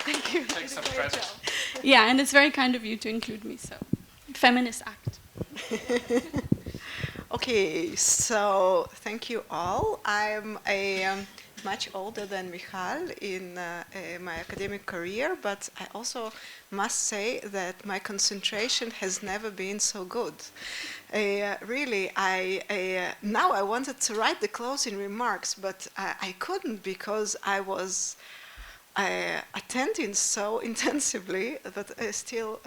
Thank you. Take some credit. Yeah, and it's very kind of you to include me, so feminist act. Okay, so thank you all. I'm much older than Michal in my academic career, but I also must say that my concentration has never been so good. Really, now I wanted to write the closing remarks, but I couldn't because I was attending so intensively, but still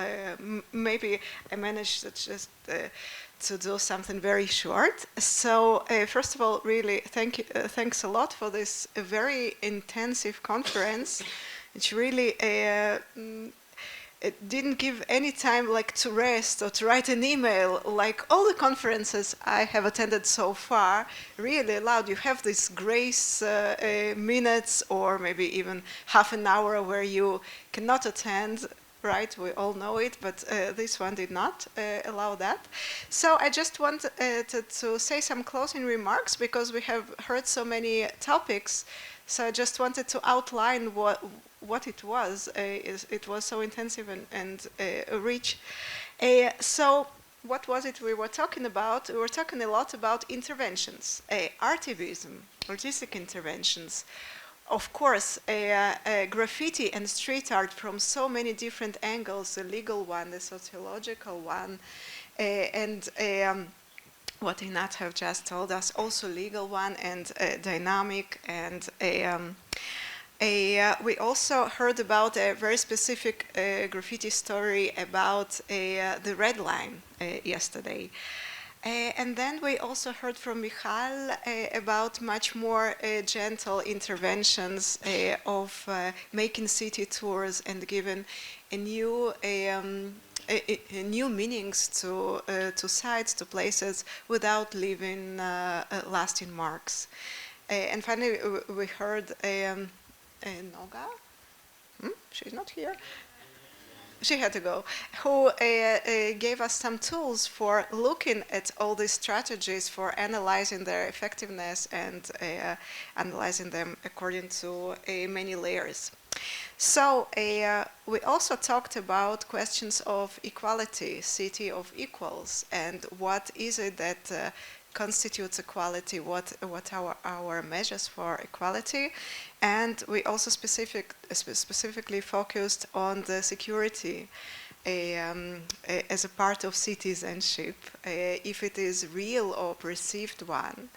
maybe I managed to just to do something very short. So first of all, really thanks a lot for this very intensive conference. It's really it didn't give any time like to rest or to write an email. Like all the conferences I have attended so far really allowed you have these grace minutes or maybe even half an hour where you cannot attend. Right, we all know it, but this one did not allow that. So I just wanted to say some closing remarks because we have heard so many topics. So I just wanted to outline what it was. It was so intensive and rich. So what was it we were talking about? We were talking a lot about interventions, artivism, artistic interventions. Of course, graffiti and street art from so many different angles, the legal one, the sociological one, and what Inat have just told us, also legal one and dynamic. And we also heard about a very specific graffiti story about the Red Line yesterday. And then we also heard from Michal about much more gentle interventions of making city tours and giving a new meanings to sites, to places, without leaving lasting marks. And finally, we heard Noga. She's not here. she had to go, who gave us some tools for looking at all these strategies, for analyzing their effectiveness and analyzing them according to many layers. So we also talked about questions of equality, city of equals, and what is it that constitutes equality, what are our measures for equality, and we also specifically focused on the security as a part of citizenship, if it is real or perceived one.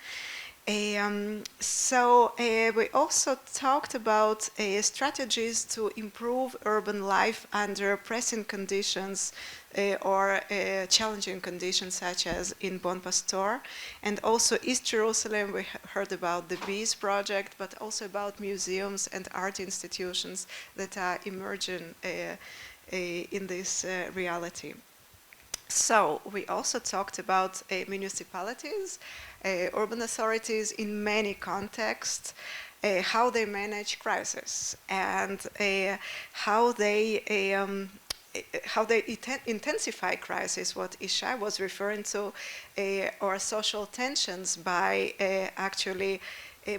So we also talked about strategies to improve urban life under pressing conditions or challenging conditions, such as in Bon Pastor, and also East Jerusalem. We heard about the BEES project, but also about museums and art institutions that are emerging in this reality. So we also talked about municipalities, urban authorities in many contexts, how they manage crisis, and how they intensify crisis, what Ishai was referring to, or social tensions by actually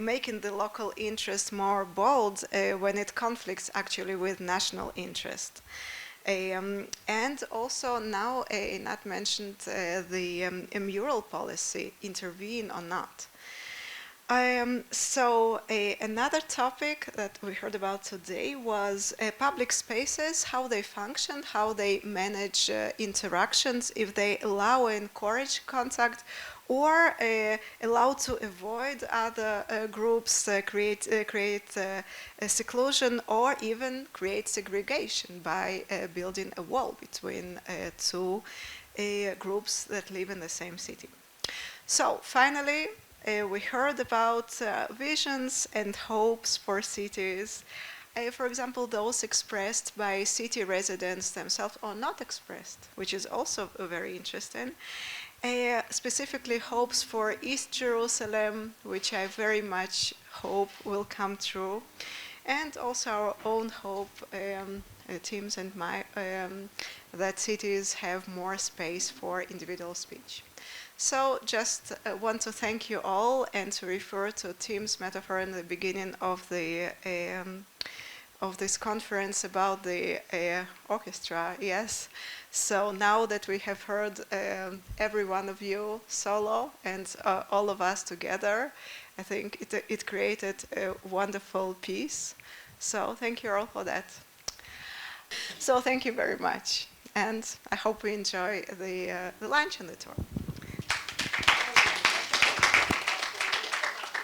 making the local interest more bold when it conflicts actually with national interest. And also now Einat mentioned the mural policy, intervene or not. So another topic that we heard about today was public spaces, how they function, how they manage interactions, if they allow and encourage contact, or allow to avoid other groups, create a seclusion, or even create segregation by building a wall between two groups that live in the same city. So finally, we heard about visions and hopes for cities. For example, those expressed by city residents themselves, or not expressed, which is also very interesting. Specifically hopes for East Jerusalem, which I very much hope will come true, and also our own hope, Tim's and my, that cities have more space for individual speech. So just want to thank you all, and to refer to Tim's metaphor in the beginning of the of this conference about the orchestra. Yes. So now that we have heard every one of you solo and all of us together, I think it created a wonderful piece. So thank you all for that. So thank you very much, and I hope we enjoy the lunch and the tour.